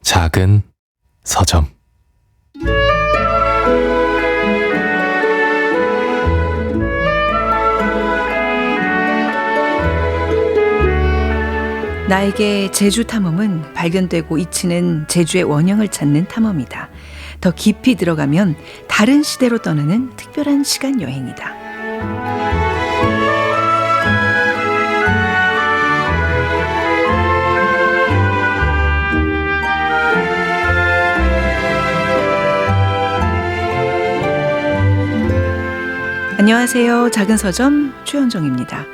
작은 서점. 나에게 제주 탐험은 발견되고 잊히는 제주의 원형을 찾는 탐험이다. 더 깊이 들어가면 다른 시대로 떠나는 특별한 시간 여행이다. 안녕하세요. 작은 서점 최현정입니다.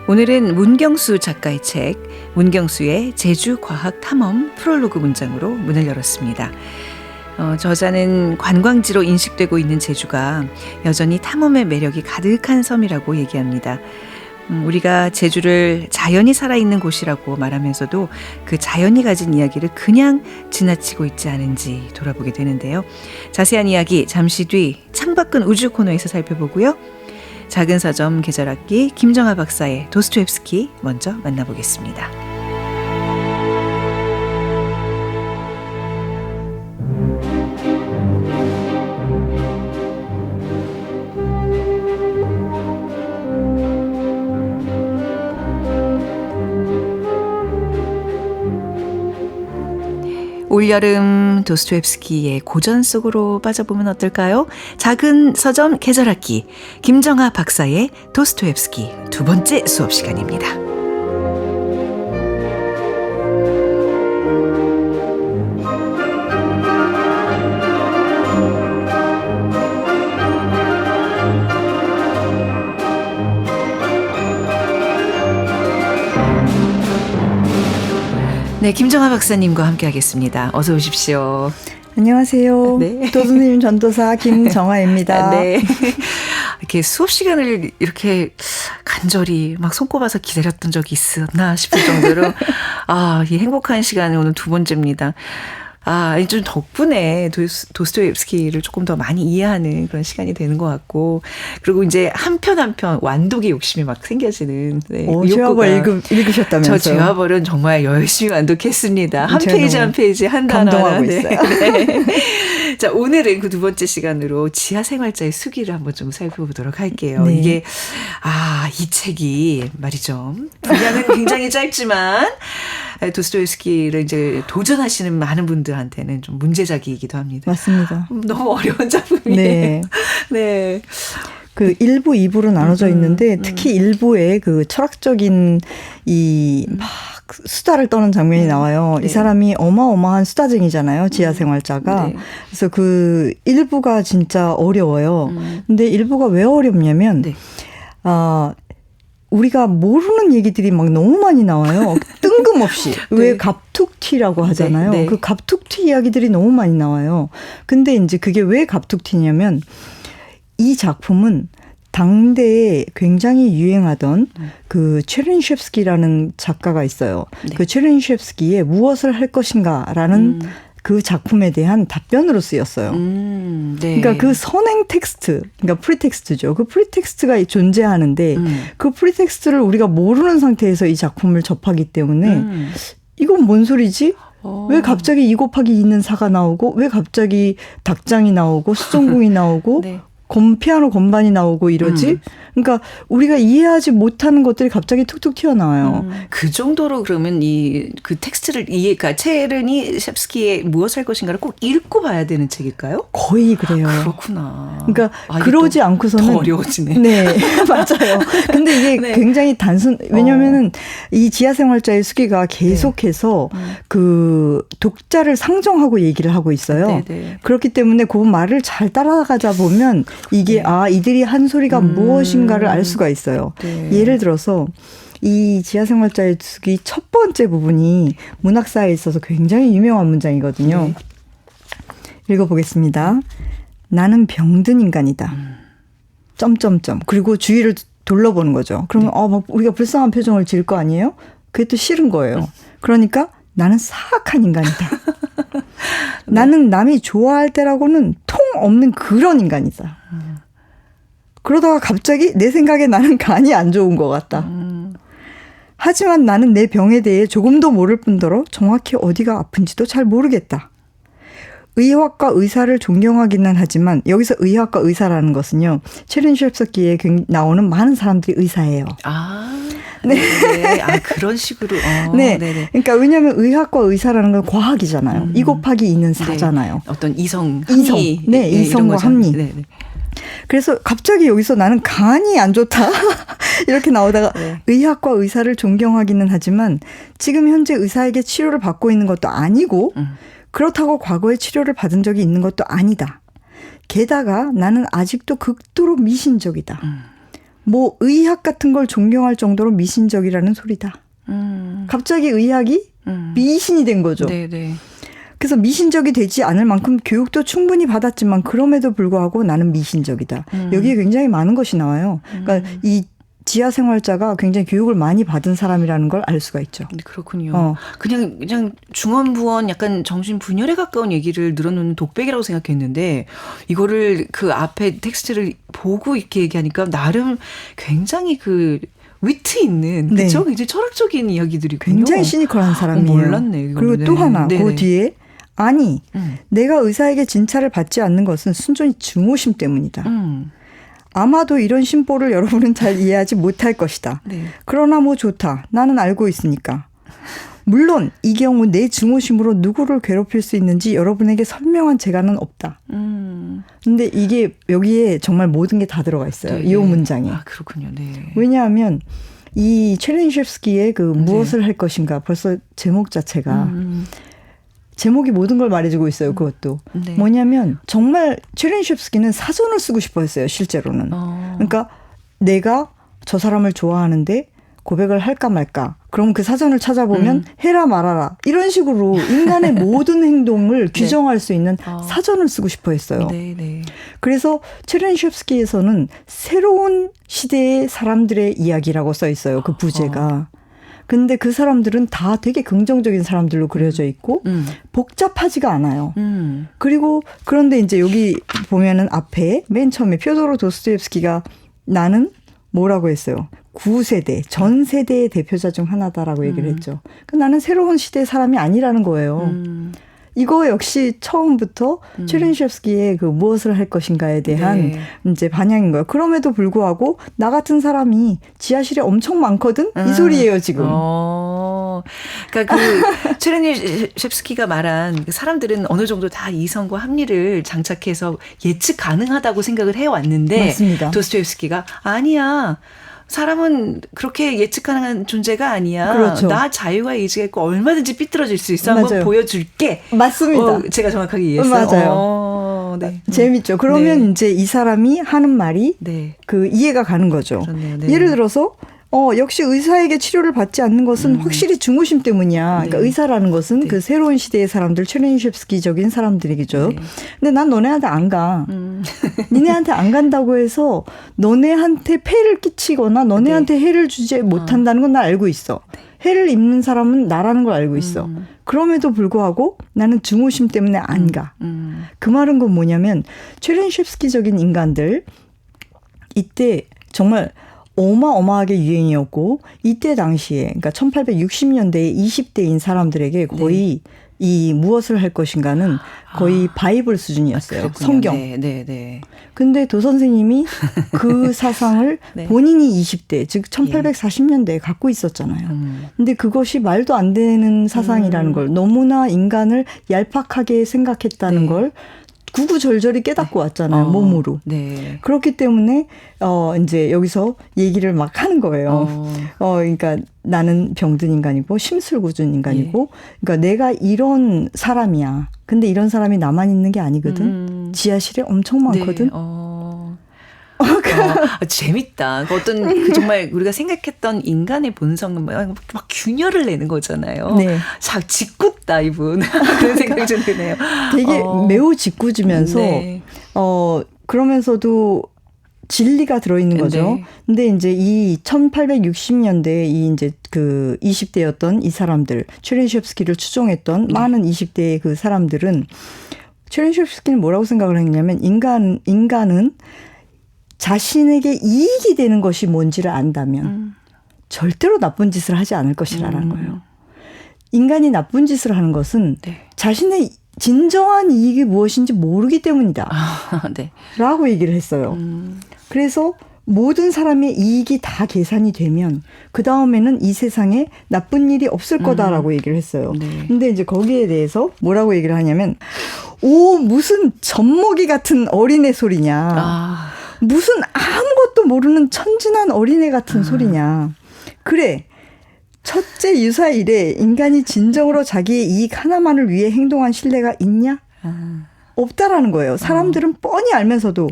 오늘은 문경수 작가의 책 문경수의 제주과학탐험 프롤로그 문장으로 문을 열었습니다. 저자는 관광지로 인식되고 있는 제주가 여전히 탐험의 매력이 가득한 섬이라고 얘기합니다. 우리가 제주를 자연이 살아있는 곳이라고 말하면서도 그 자연이 가진 이야기를 그냥 지나치고 있지 않은지 돌아보게 되는데요. 자세한 이야기 잠시 뒤 창밖은 우주 코너에서 살펴보고요. 작은 서점 계절학기 김정아 박사의 도스토옙스키 먼저 만나보겠습니다. 올여름 도스토옙스키의 고전 속으로 빠져보면 어떨까요? 작은 서점 계절학기 김정아 박사의 도스토옙스키 두 번째 수업 시간입니다. 네, 김정아 박사님과 함께하겠습니다. 어서 오십시오. 안녕하세요. 네. 도수님 전도사 김정아입니다. 네. 이렇게 수업 시간을 이렇게 간절히 막 손꼽아서 기다렸던 적이 있었나 싶을 정도로 이 행복한 시간이 오늘 두 번째입니다. 좀 덕분에 도스토옙스키를 조금 더 많이 이해하는 그런 시간이 되는 것 같고, 그리고 이제 한 편 한 편 완독의 욕심이 막 생겨지는. 네, 죄와벌 읽으셨다면서요? 저 죄와벌은 정말 열심히 완독했습니다. 한 페이지 한 페이지 한 단어 감동하고 있어요. 네. 자, 오늘은 그 두 번째 시간으로 지하생활자의 수기를 한번 좀 살펴보도록 할게요. 네. 이게 이 책이 말이죠. 분량은 굉장히 짧지만 도스토옙스키를 이제 도전하시는 많은 분들한테는 좀 문제작이기도 합니다. 맞습니다. 너무 어려운 작품이에요. 네. 네. 그 1부, 2부로 나눠져 있는데 특히 1부에 그 철학적인 막 수다를 떠는 장면이 나와요. 네. 이 사람이 어마어마한 수다쟁이잖아요. 지하생활자가. 네. 그래서 그 1부가 진짜 어려워요. 근데 1부가 왜 어렵냐면 네. 우리가 모르는 얘기들이 막 너무 많이 나와요. 뜬금없이. 네. 왜 갑툭튀라고 하잖아요. 네. 네. 그 갑툭튀 이야기들이 너무 많이 나와요. 근데 이제 그게 왜 갑툭튀냐면 이 작품은 당대에 굉장히 유행하던 그 체르니첵스키라는 작가가 있어요. 네. 그 체르니첵스키의 무엇을 할 것인가라는 그 작품에 대한 답변으로 쓰였어요. 네. 그러니까 그 선행 텍스트, 그러니까 프리텍스트죠. 그 프리텍스트가 존재하는데 그 프리텍스트를 우리가 모르는 상태에서 이 작품을 접하기 때문에 이건 뭔 소리지? 왜 갑자기 2 곱하기 2는 4가 나오고 왜 갑자기 닭장이 나오고 수정궁이 나오고 네. 피아노 건반이 나오고 이러지? 그러니까 우리가 이해하지 못하는 것들이 갑자기 툭툭 튀어나와요. 그 정도로 그러면 그 텍스트를 그러니까 체르니첵스키의 무엇을 할 것인가를 꼭 읽고 봐야 되는 책일까요? 거의 그래요. 그렇구나. 그러니까 그러지 않고서는 더 어려워지네. 네, 맞아요. 근데 이게 네. 굉장히 왜냐면은 이 지하생활자의 수기가 계속해서 그 독자를 상정하고 얘기를 하고 있어요. 네. 그렇기 때문에 그 말을 잘 따라가자 보면 이게 이들이 한 소리가 무엇인가를 알 수가 있어요. 네. 예를 들어서 이 지하생활자의 수기 첫 번째 부분이 문학사에 있어서 굉장히 유명한 문장이거든요. 네. 읽어보겠습니다. 나는 병든 인간이다. 점점점. 그리고 주위를 둘러보는 거죠. 그러면 막 우리가 불쌍한 표정을 지을 거 아니에요? 그게 또 싫은 거예요. 그러니까 나는 사악한 인간이다. 나는 남이 좋아할 때라고는 통 없는 그런 인간이다. 그러다가 갑자기 내 생각에 나는 간이 안 좋은 것 같다. 하지만 나는 내 병에 대해 조금도 모를 뿐더러 정확히 어디가 아픈지도 잘 모르겠다. 의학과 의사를 존경하기는 하지만 여기서 의학과 의사라는 것은요. 체르니첵스키에 나오는 많은 사람들이 의사예요. 네. 네. 그런 식으로. 네. 네네. 그러니까 왜냐하면 의학과 의사라는 건 과학이잖아요. 2 곱하기 2는 4잖아요. 네. 어떤 이성, 합리. 네, 이성과 합리. 네네. 그래서 갑자기 여기서 나는 간이 안 좋다. 이렇게 나오다가 네. 의학과 의사를 존경하기는 하지만 지금 현재 의사에게 치료를 받고 있는 것도 아니고 그렇다고 과거에 치료를 받은 적이 있는 것도 아니다. 게다가 나는 아직도 극도로 미신적이다. 뭐 의학 같은 걸 존경할 정도로 미신적이라는 소리다. 갑자기 의학이 미신이 된 거죠. 네네. 그래서 미신적이 되지 않을 만큼 교육도 충분히 받았지만 그럼에도 불구하고 나는 미신적이다. 여기에 굉장히 많은 것이 나와요. 그러니까 이 지하생활자가 굉장히 교육을 많이 받은 사람이라는 걸 알 수가 있죠. 그렇군요. 그냥 중언부언 약간 정신분열에 가까운 얘기를 늘어놓는 독백이라고 생각했는데 이거를 그 앞에 텍스트를 보고 이렇게 얘기하니까 나름 굉장히 그 위트 있는 그렇죠? 굉장히 철학적인 이야기들이군요. 굉장히 시니컬한 사람이에요. 몰랐네. 그리고 또 하나 그 뒤에 아니 내가 의사에게 진찰을 받지 않는 것은 순전히 증오심 때문이다. 아마도 이런 심보를 여러분은 잘 이해하지 못할 것이다. 네. 그러나 뭐 좋다. 나는 알고 있으니까. 물론 이 경우 내 증오심으로 누구를 괴롭힐 수 있는지 여러분에게 설명한 재간은 없다. 근데 이게 여기에 정말 모든 게 다 들어가 있어요. 이 문장에. 그렇군요. 네. 왜냐하면 이 체르니첵스키의 그 무엇을 할 것인가 벌써 제목 자체가 제목이 모든 걸 말해주고 있어요. 그것도. 네. 뭐냐면 정말 체르니첵스키는 사전을 쓰고 싶어 했어요. 실제로는. 그러니까 내가 저 사람을 좋아하는데 고백을 할까 말까. 그럼 그 사전을 찾아보면 해라 말아라. 이런 식으로 인간의 모든 행동을 규정할 수 있는 사전을 쓰고 싶어 했어요. 네. 그래서 체르니첵스키에서는 새로운 시대의 사람들의 이야기라고 써 있어요. 그 부제가. 근데 그 사람들은 다 되게 긍정적인 사람들로 그려져 있고 복잡하지가 않아요. 그리고 그런데 이제 여기 보면은 앞에 맨 처음에 퓨도르 도스토옙스키가 나는 뭐라고 했어요. 9세대, 전 세대의 대표자 중 하나다라고 얘기를 했죠. 그러니까 나는 새로운 시대의 사람이 아니라는 거예요. 이거 역시 처음부터 체르니첵스키의 그 무엇을 할 것인가에 대한 이제 반영인 거예요. 그럼에도 불구하고 나 같은 사람이 지하실에 엄청 많거든? 이 소리예요, 지금. 그러니까 그 체르니첵스키가 말한 사람들은 어느 정도 다 이성과 합리를 장착해서 예측 가능하다고 생각을 해왔는데 맞습니다. 도스토옙스키가 아니야. 사람은 그렇게 예측 가능한 존재가 아니야. 그렇죠. 나 자유와 의지가 있고 얼마든지 삐뚤어질 수 있어. 한번 보여줄게. 맞습니다. 제가 정확하게 이해했어요. 맞아요. 네. 재밌죠. 그러면 이제 이 사람이 하는 말이 그 이해가 가는 거죠. 그렇네요. 예를 들어서 역시 의사에게 치료를 받지 않는 것은 확실히 증오심 때문이야. 그러니까 의사라는 것은 그 새로운 시대의 사람들, 체르니첵스키적인 사람들이죠. 근데 난 너네한테 안 가. 니네한테 안 간다고 해서 너네한테 폐를 끼치거나 너네한테 해를 주지 못한다는 건 나 알고 있어. 해를 입는 사람은 나라는 걸 알고 있어. 그럼에도 불구하고 나는 증오심 때문에 안 가. 그 말은 건 뭐냐면 체르니첵스키적인 인간들 이때 정말 어마어마하게 유행이었고 이때 당시에 그러니까 1860년대에 20대인 사람들에게 거의 이 무엇을 할 것인가는 거의 바이블 수준이었어요. 성경. 네. 근데 도 선생님이 그 사상을 본인이 20대 즉 1840년대에 갖고 있었잖아요. 근데 그것이 말도 안 되는 사상이라는 걸 너무나 인간을 얄팍하게 생각했다는 걸 구구절절히 깨닫고 왔잖아요. 몸으로. 네. 그렇기 때문에 이제 여기서 얘기를 막 하는 거예요. 그러니까 나는 병든 인간이고 심술궂은 인간이고 그러니까 내가 이런 사람이야. 근데 이런 사람이 나만 있는 게 아니거든. 지하실에 엄청 많거든. 재밌다. 어떤 그 정말 우리가 생각했던 인간의 본성은 막 균열을 내는 거잖아요. 네. 짓궂다 이분. 그런 생각이 좀 드네요. 되게 매우 짓궂으면서 그러면서도 진리가 들어있는 거죠. 근데 이제 이 1860년대에 이 이제 그 20대였던 이 사람들, 체르니첵스키를 추종했던 많은 20대의 그 사람들은 체르니첵스키는 뭐라고 생각을 했냐면 인간은 자신에게 이익이 되는 것이 뭔지를 안다면 절대로 나쁜 짓을 하지 않을 것이라는 거예요. 인간이 나쁜 짓을 하는 것은 네. 자신의 진정한 이익이 무엇인지 모르기 때문이다. 네. 라고 얘기를 했어요. 그래서 모든 사람의 이익이 다 계산이 되면 그 다음에는 이 세상에 나쁜 일이 없을 거다라고 얘기를 했어요. 네. 근데 이제 거기에 대해서 뭐라고 얘기를 하냐면 무슨 젖먹이 같은 어린애 소리냐. 무슨 아무것도 모르는 천진한 어린애 같은 소리냐. 그래. 첫째 유사 이래 인간이 진정으로 자기의 이익 하나만을 위해 행동한 신뢰가 있냐? 없다라는 거예요. 사람들은 뻔히 알면서도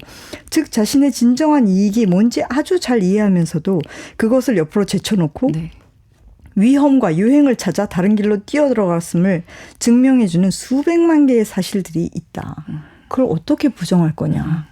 즉 자신의 진정한 이익이 뭔지 아주 잘 이해하면서도 그것을 옆으로 제쳐놓고 네. 위험과 유행을 찾아 다른 길로 뛰어들어갔음을 증명해주는 수백만 개의 사실들이 있다. 그걸 어떻게 부정할 거냐.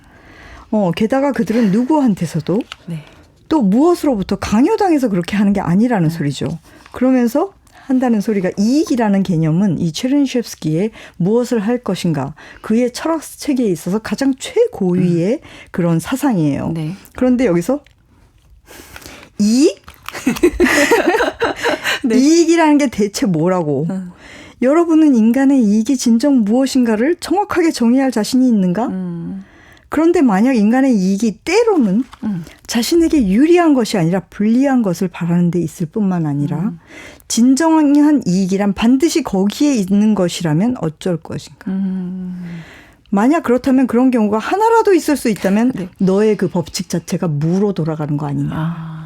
게다가 그들은 누구한테서도 네. 또 무엇으로부터 강요당해서 그렇게 하는 게 아니라는 소리죠. 그러면서 한다는 소리가 이익이라는 개념은 이 체르니첵스키의 무엇을 할 것인가 그의 철학책에 있어서 가장 최고위의 그런 사상이에요. 네. 그런데 여기서 이익? 네. 이익이라는 게 대체 뭐라고? 여러분은 인간의 이익이 진정 무엇인가를 정확하게 정의할 자신이 있는가? 그런데 만약 인간의 이익이 때로는 자신에게 유리한 것이 아니라 불리한 것을 바라는 데 있을 뿐만 아니라 진정한 이익이란 반드시 거기에 있는 것이라면 어쩔 것인가. 만약 그렇다면 그런 경우가 하나라도 있을 수 있다면 네. 너의 그 법칙 자체가 무로 돌아가는 거 아니냐.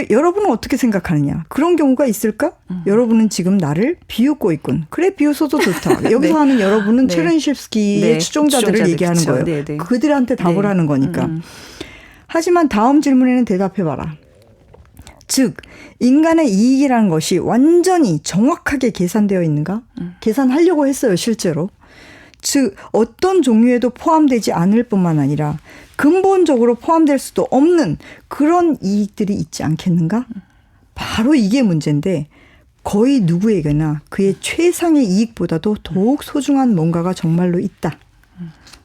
여러분은 어떻게 생각하느냐. 그런 경우가 있을까? 여러분은 지금 나를 비웃고 있군. 그래 비웃어도 좋다. 여기서 네. 하는 여러분은 네. 체르니첵스키의 네. 추종자들을 얘기하는 그쵸. 거예요. 네, 네. 그들한테 답을 네. 하는 거니까. 하지만 다음 질문에는 대답해봐라. 즉 인간의 이익이라는 것이 완전히 정확하게 계산되어 있는가? 계산하려고 했어요. 실제로. 즉 어떤 종류에도 포함되지 않을 뿐만 아니라 근본적으로 포함될 수도 없는 그런 이익들이 있지 않겠는가? 바로 이게 문제인데 거의 누구에게나 그의 최상의 이익보다도 더욱 소중한 뭔가가 정말로 있다.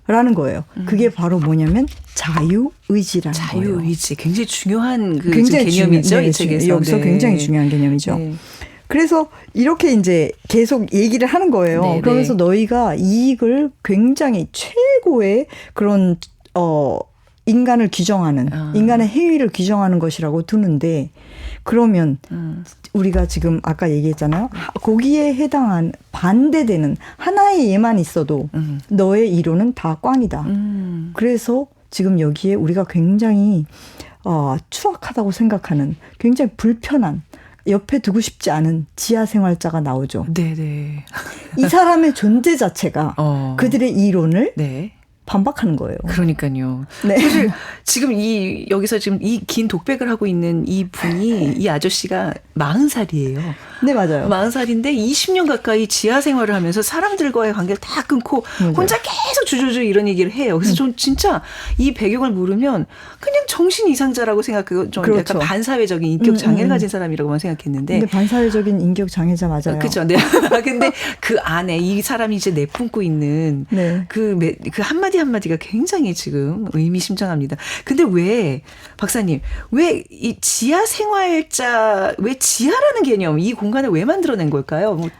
라는 거예요. 그게 바로 뭐냐면 자유의지라는 거예요. 자유의지 굉장히 중요한 그 굉장히 개념이죠. 네, 이 책에서. 여기서 네. 굉장히 중요한 개념이죠. 네. 그래서 이렇게 이제 계속 얘기를 하는 거예요. 네, 그러면서 네. 너희가 이익을 굉장히 최고의 그런 인간을 규정하는 인간의 행위를 규정하는 것이라고 두는데 그러면 우리가 지금 아까 얘기했잖아요. 거기에 해당한 반대되는 하나의 예만 있어도 너의 이론은 다 꽝이다. 그래서 지금 여기에 우리가 굉장히 추악하다고 생각하는 굉장히 불편한 옆에 두고 싶지 않은 지하 생활자가 나오죠. 네네. 이 사람의 존재 자체가 그들의 이론을 네. 반박하는 거예요. 그러니까요. 네. 사실 지금 여기서 지금 이 긴 독백을 하고 있는 이 분이 이 아저씨가 40살이에요. 네, 맞아요. 40살인데 20년 가까이 지하 생활을 하면서 사람들과의 관계를 다 끊고 맞아요. 혼자 계속 주저주저 이런 얘기를 해요. 그래서 전 진짜 이 배경을 모르면 그냥 정신 이상자라고 생각하고 좀 그렇죠. 약간 반사회적인 인격 장애를 가진 사람이라고만 생각했는데. 근데 반사회적인 인격 장애자 맞아요. 그렇죠. 네. 근데 그 안에 이 사람이 이제 내뿜고 있는 네. 그 한마디 한마디가 굉장히 지금 의미심장합니다. 근데 왜 박사님 왜 이 지하 생활자 왜 지하라는 개념 이 공간을 왜 만들어낸 걸까요? 뭐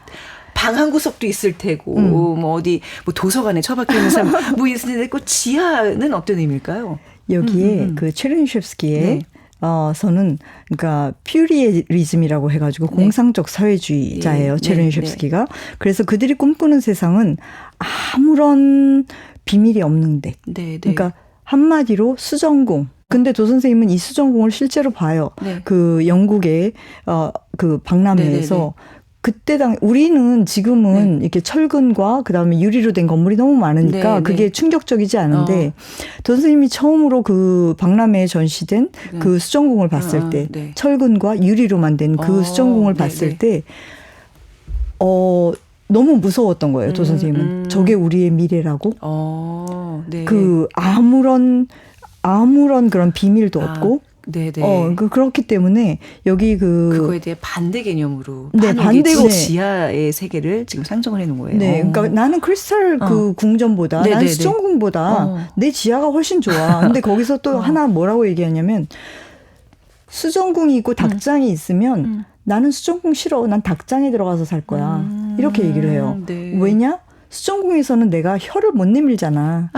방 한 구석도 있을 테고 뭐 어디 뭐 도서관에 처박혀 있는 사람 뭐 있을 텐데 그 지하는 어떤 의미일까요? 여기에 그 체르니첵스키의 네. 서는 그러니까 퓨리에리즘이라고 해가지고 네. 공상적 사회주의자예요. 네. 체르니첵스키가. 네. 그래서 그들이 꿈꾸는 세상은 아무런 비밀이 없는데. 네, 네. 그러니까 한마디로 수전공. 근데 도 선생님은 이 수전공을 실제로 봐요. 네. 그 영국의 그 박람회에서. 네, 네, 네. 그때 우리는 지금은 이렇게 철근과 그다음에 유리로 된 건물이 너무 많으니까 네, 그게 네. 충격적이지 않은데 도 선생님이 처음으로 그 박람회에 전시된 그 수전공을 봤을 때 네. 철근과 유리로만 된 그 수전공을 네, 봤을 네. 때 너무 무서웠던 거예요. 도 선생님은 저게 우리의 미래라고 네. 그 아무런 그런 비밀도 없고 네네. 그렇기 때문에 여기 그거에 대해 반대 개념으로 네, 반대고 지하의 세계를 지금 상정을 해놓은 거예요. 네, 그러니까 나는 크리스탈 그 궁전보다 네네네. 나는 수전궁보다 내 지하가 훨씬 좋아. 근데 거기서 또 하나 뭐라고 얘기하냐면 수정궁이 있고 닭장이 있으면 나는 수정궁 싫어. 난 닭장에 들어가서 살 거야. 이렇게 얘기를 해요. 네. 왜냐? 수정궁에서는 내가 혀를 못 내밀잖아.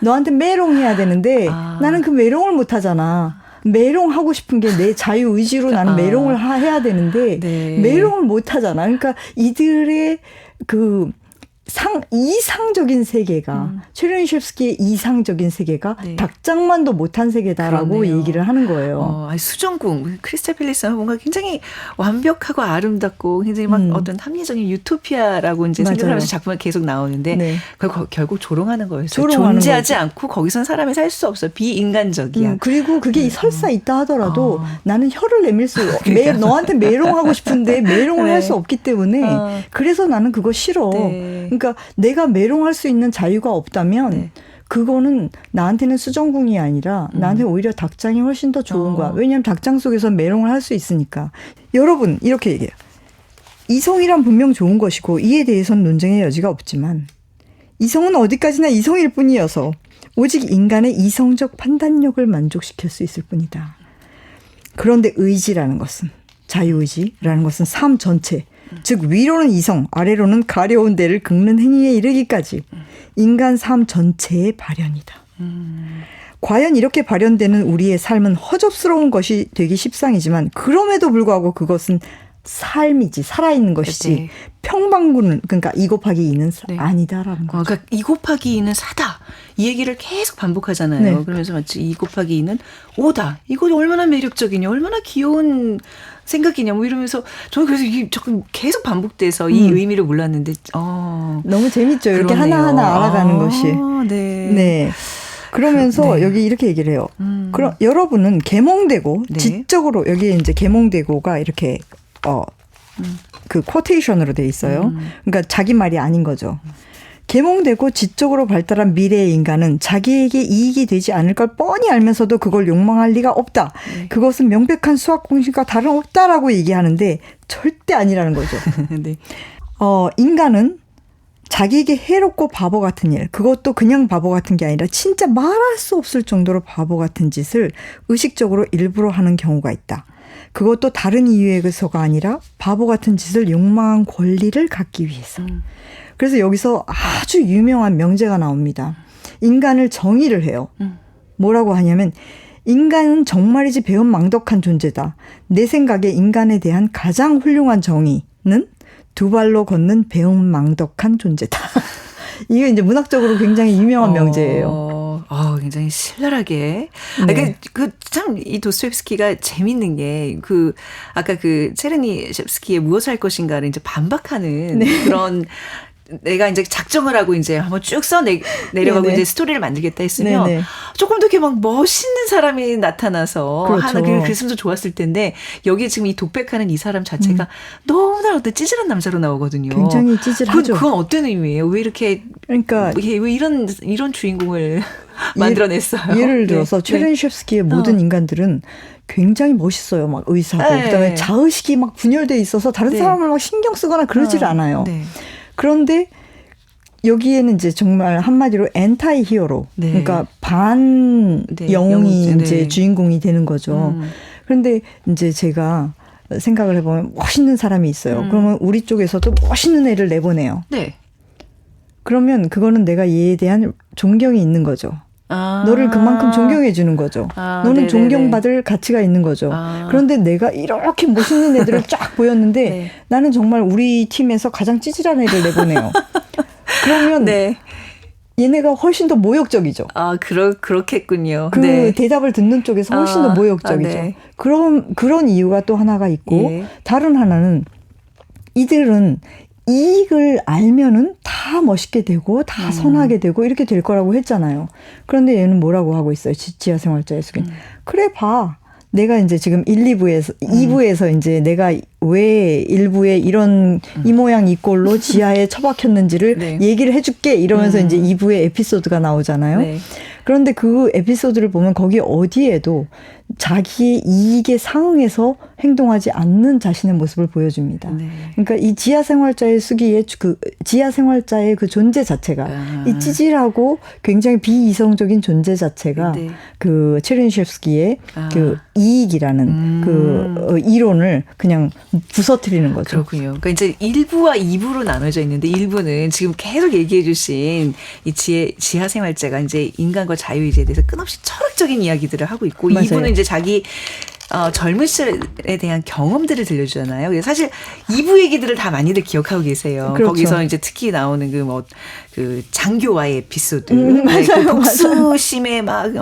너한테 메롱해야 되는데 나는 그 메롱을 못 하잖아. 메롱하고 싶은 게 내 자유의지로 나는 메롱을 해야 되는데 네. 메롱을 못 하잖아. 그러니까 이들의 그 이상적인 세계가 체르니첵스키의 이상적인 세계가 네. 닭장만도 못한 세계다라고 그렇네요. 얘기를 하는 거예요. 아니, 수정궁 크리스탈 팰리스는 뭔가 굉장히 완벽하고 아름답고 굉장히 막 어떤 합리적인 유토피아라고 이제 맞아요. 생각하면서 작품이 계속 나오는데 네. 그걸 결국 조롱하는 거였어요. 조롱하는 존재하지 거죠. 않고 거기선 사람이 살 수 없어. 비인간적이야. 그리고 그게 설사 있다 하더라도 나는 혀를 내밀 수 그러니까. 너한테 메롱하고 싶은데 메롱을 네. 할 수 없기 때문에 그래서 나는 그거 싫어. 네. 그러니까 내가 메롱할 수 있는 자유가 없다면 네. 그거는 나한테는 수정궁이 아니라 나한테 오히려 닭장이 훨씬 더 좋은 거야. 왜냐하면 닭장 속에서 메롱을 할 수 있으니까. 여러분 이렇게 얘기해요. 이성이란 분명 좋은 것이고 이에 대해서는 논쟁의 여지가 없지만 이성은 어디까지나 이성일 뿐이어서 오직 인간의 이성적 판단력을 만족시킬 수 있을 뿐이다. 그런데 의지라는 것은 자유의지라는 것은 삶 전체 즉 위로는 이성 아래로는 가려운 데를 긁는 행위에 이르기까지 인간 삶 전체의 발현이다. 과연 이렇게 발현되는 우리의 삶은 허접스러운 것이 되기 십상이지만 그럼에도 불구하고 그것은 삶이지 살아있는 것이지 네. 평방구는 그러니까 2 곱하기 2는 네. 아니다라는 거죠. 그러니까 2 곱하기 2는 4다. 이 얘기를 계속 반복하잖아요. 네. 그러면서 마치 2 곱하기 2는 5다. 이거 얼마나 매력적이냐. 얼마나 귀여운 생각이냐. 뭐 이러면서 저는 그래서 이게 조금 계속 반복돼서 이 의미를 몰랐는데 너무 재밌죠. 이렇게 그러네요. 하나하나 알아가는 것이. 네. 네. 그러면서 네. 여기 이렇게 얘기를 해요. 그럼 여러분은 계몽되고 네. 지적으로 여기에 이제 계몽되고가 이렇게 그 쿼테이션으로 돼 있어요. 그러니까 자기 말이 아닌 거죠. 계몽되고 지적으로 발달한 미래의 인간은 자기에게 이익이 되지 않을 걸 뻔히 알면서도 그걸 욕망할 리가 없다. 네. 그것은 명백한 수학 공식과 다름없다라고 얘기하는데 절대 아니라는 거죠. 네. 인간은 자기에게 해롭고 바보 같은 일, 그것도 그냥 바보 같은 게 아니라 진짜 말할 수 없을 정도로 바보 같은 짓을 의식적으로 일부러 하는 경우가 있다. 그것도 다른 이유에서가 아니라 바보 같은 짓을 욕망한 권리를 갖기 위해서. 그래서 여기서 아주 유명한 명제가 나옵니다. 인간을 정의를 해요. 뭐라고 하냐면 인간은 정말이지 배은망덕한 존재다. 내 생각에 인간에 대한 가장 훌륭한 정의는 두 발로 걷는 배은망덕한 존재다. 이게 이제 문학적으로 굉장히 유명한 명제예요. 굉장히 신랄하게. 네. 참, 이 도스토옙스키가 재밌는 게, 아까 체르니첵스키의 무엇을 할 것인가를 이제 반박하는 그런, 내가 이제 작정을 하고 이제 한번 쭉 내려가고 네네. 이제 스토리를 만들겠다 했으면 네네. 조금 더 이렇게 막 멋있는 사람이 나타나서 그렇죠. 하는 그랬으면 더 좋았을 텐데 여기 지금 이 독백하는 이 사람 자체가 너무나 어떤 찌질한 남자로 나오거든요. 굉장히 찌질하죠. 그건 어떤 의미예요? 왜 이렇게 그러니까 왜 이런 주인공을 만들어냈어요? 예를 들어서 체르니첵스키의 모든 인간들은 굉장히 멋있어요. 막 의사고 네. 그다음에 자의식이 막 분열돼 있어서 다른 네. 사람을 막 신경 쓰거나 그러질 않아요. 네. 그런데 여기에는 이제 정말 한마디로 엔타이 히어로, 네. 그러니까 반 네, 영웅이 영웅, 이제 네. 주인공이 되는 거죠. 그런데 이제 제가 생각을 해보면 멋있는 사람이 있어요. 그러면 우리 쪽에서도 멋있는 애를 내보내요. 네. 그러면 그거는 내가 얘에 대한 존경이 있는 거죠. 너를 그만큼 존경해 주는 거죠. 너는 네네네. 존경받을 가치가 있는 거죠. 그런데 내가 이렇게 멋있는 애들을 쫙 보였는데 네. 나는 정말 우리 팀에서 가장 찌질한 애를 내보내요. 그러면 네. 얘네가 훨씬 더 모욕적이죠. 그렇겠군요. 그 네. 대답을 듣는 쪽에서 훨씬 더 모욕적이죠. 네. 그런 이유가 또 하나가 있고 예. 다른 하나는 이들은 이익을 알면은 다 멋있게 되고 다 선하게 되고 이렇게 될 거라고 했잖아요. 그런데 얘는 뭐라고 하고 있어요? 지하생활자의 숙인. 그래 봐. 내가 이제 지금 2부에서 이제 내가 왜 1부에 이런 이 모양 이 꼴로 지하에 처박혔는지를 네. 얘기를 해줄게 이러면서 이제 2부에 에피소드가 나오잖아요. 네. 그런데 그 에피소드를 보면 거기 어디에도 자기의 이익에 상응해서 행동하지 않는 자신의 모습을 보여줍니다. 네. 그러니까 이 지하 생활자의 수기의 그 지하 생활자의 그 존재 자체가 이 찌질하고 굉장히 비이성적인 존재 자체가 네. 그 체르니첵스키의 그 이익이라는 그 이론을 그냥 부서뜨리는 거죠. 그렇군요. 그러니까 이제 1부와 2부로 나눠져 있는데 1부는 지금 계속 얘기해 주신 이 지하 생활자가 이제 인간과 자유의지에 대해서 끝없이 철학적인 이야기들을 하고 있고 맞아요. 2부는 이제 자기 젊은 시절에 대한 경험들을 들려주잖아요. 그래서 사실 2부 얘기들을 다 많이들 기억하고 계세요. 그렇죠. 거기서 이제 특히 나오는 그 장교와의 에피소드. 맞아요, 그 복수심에 막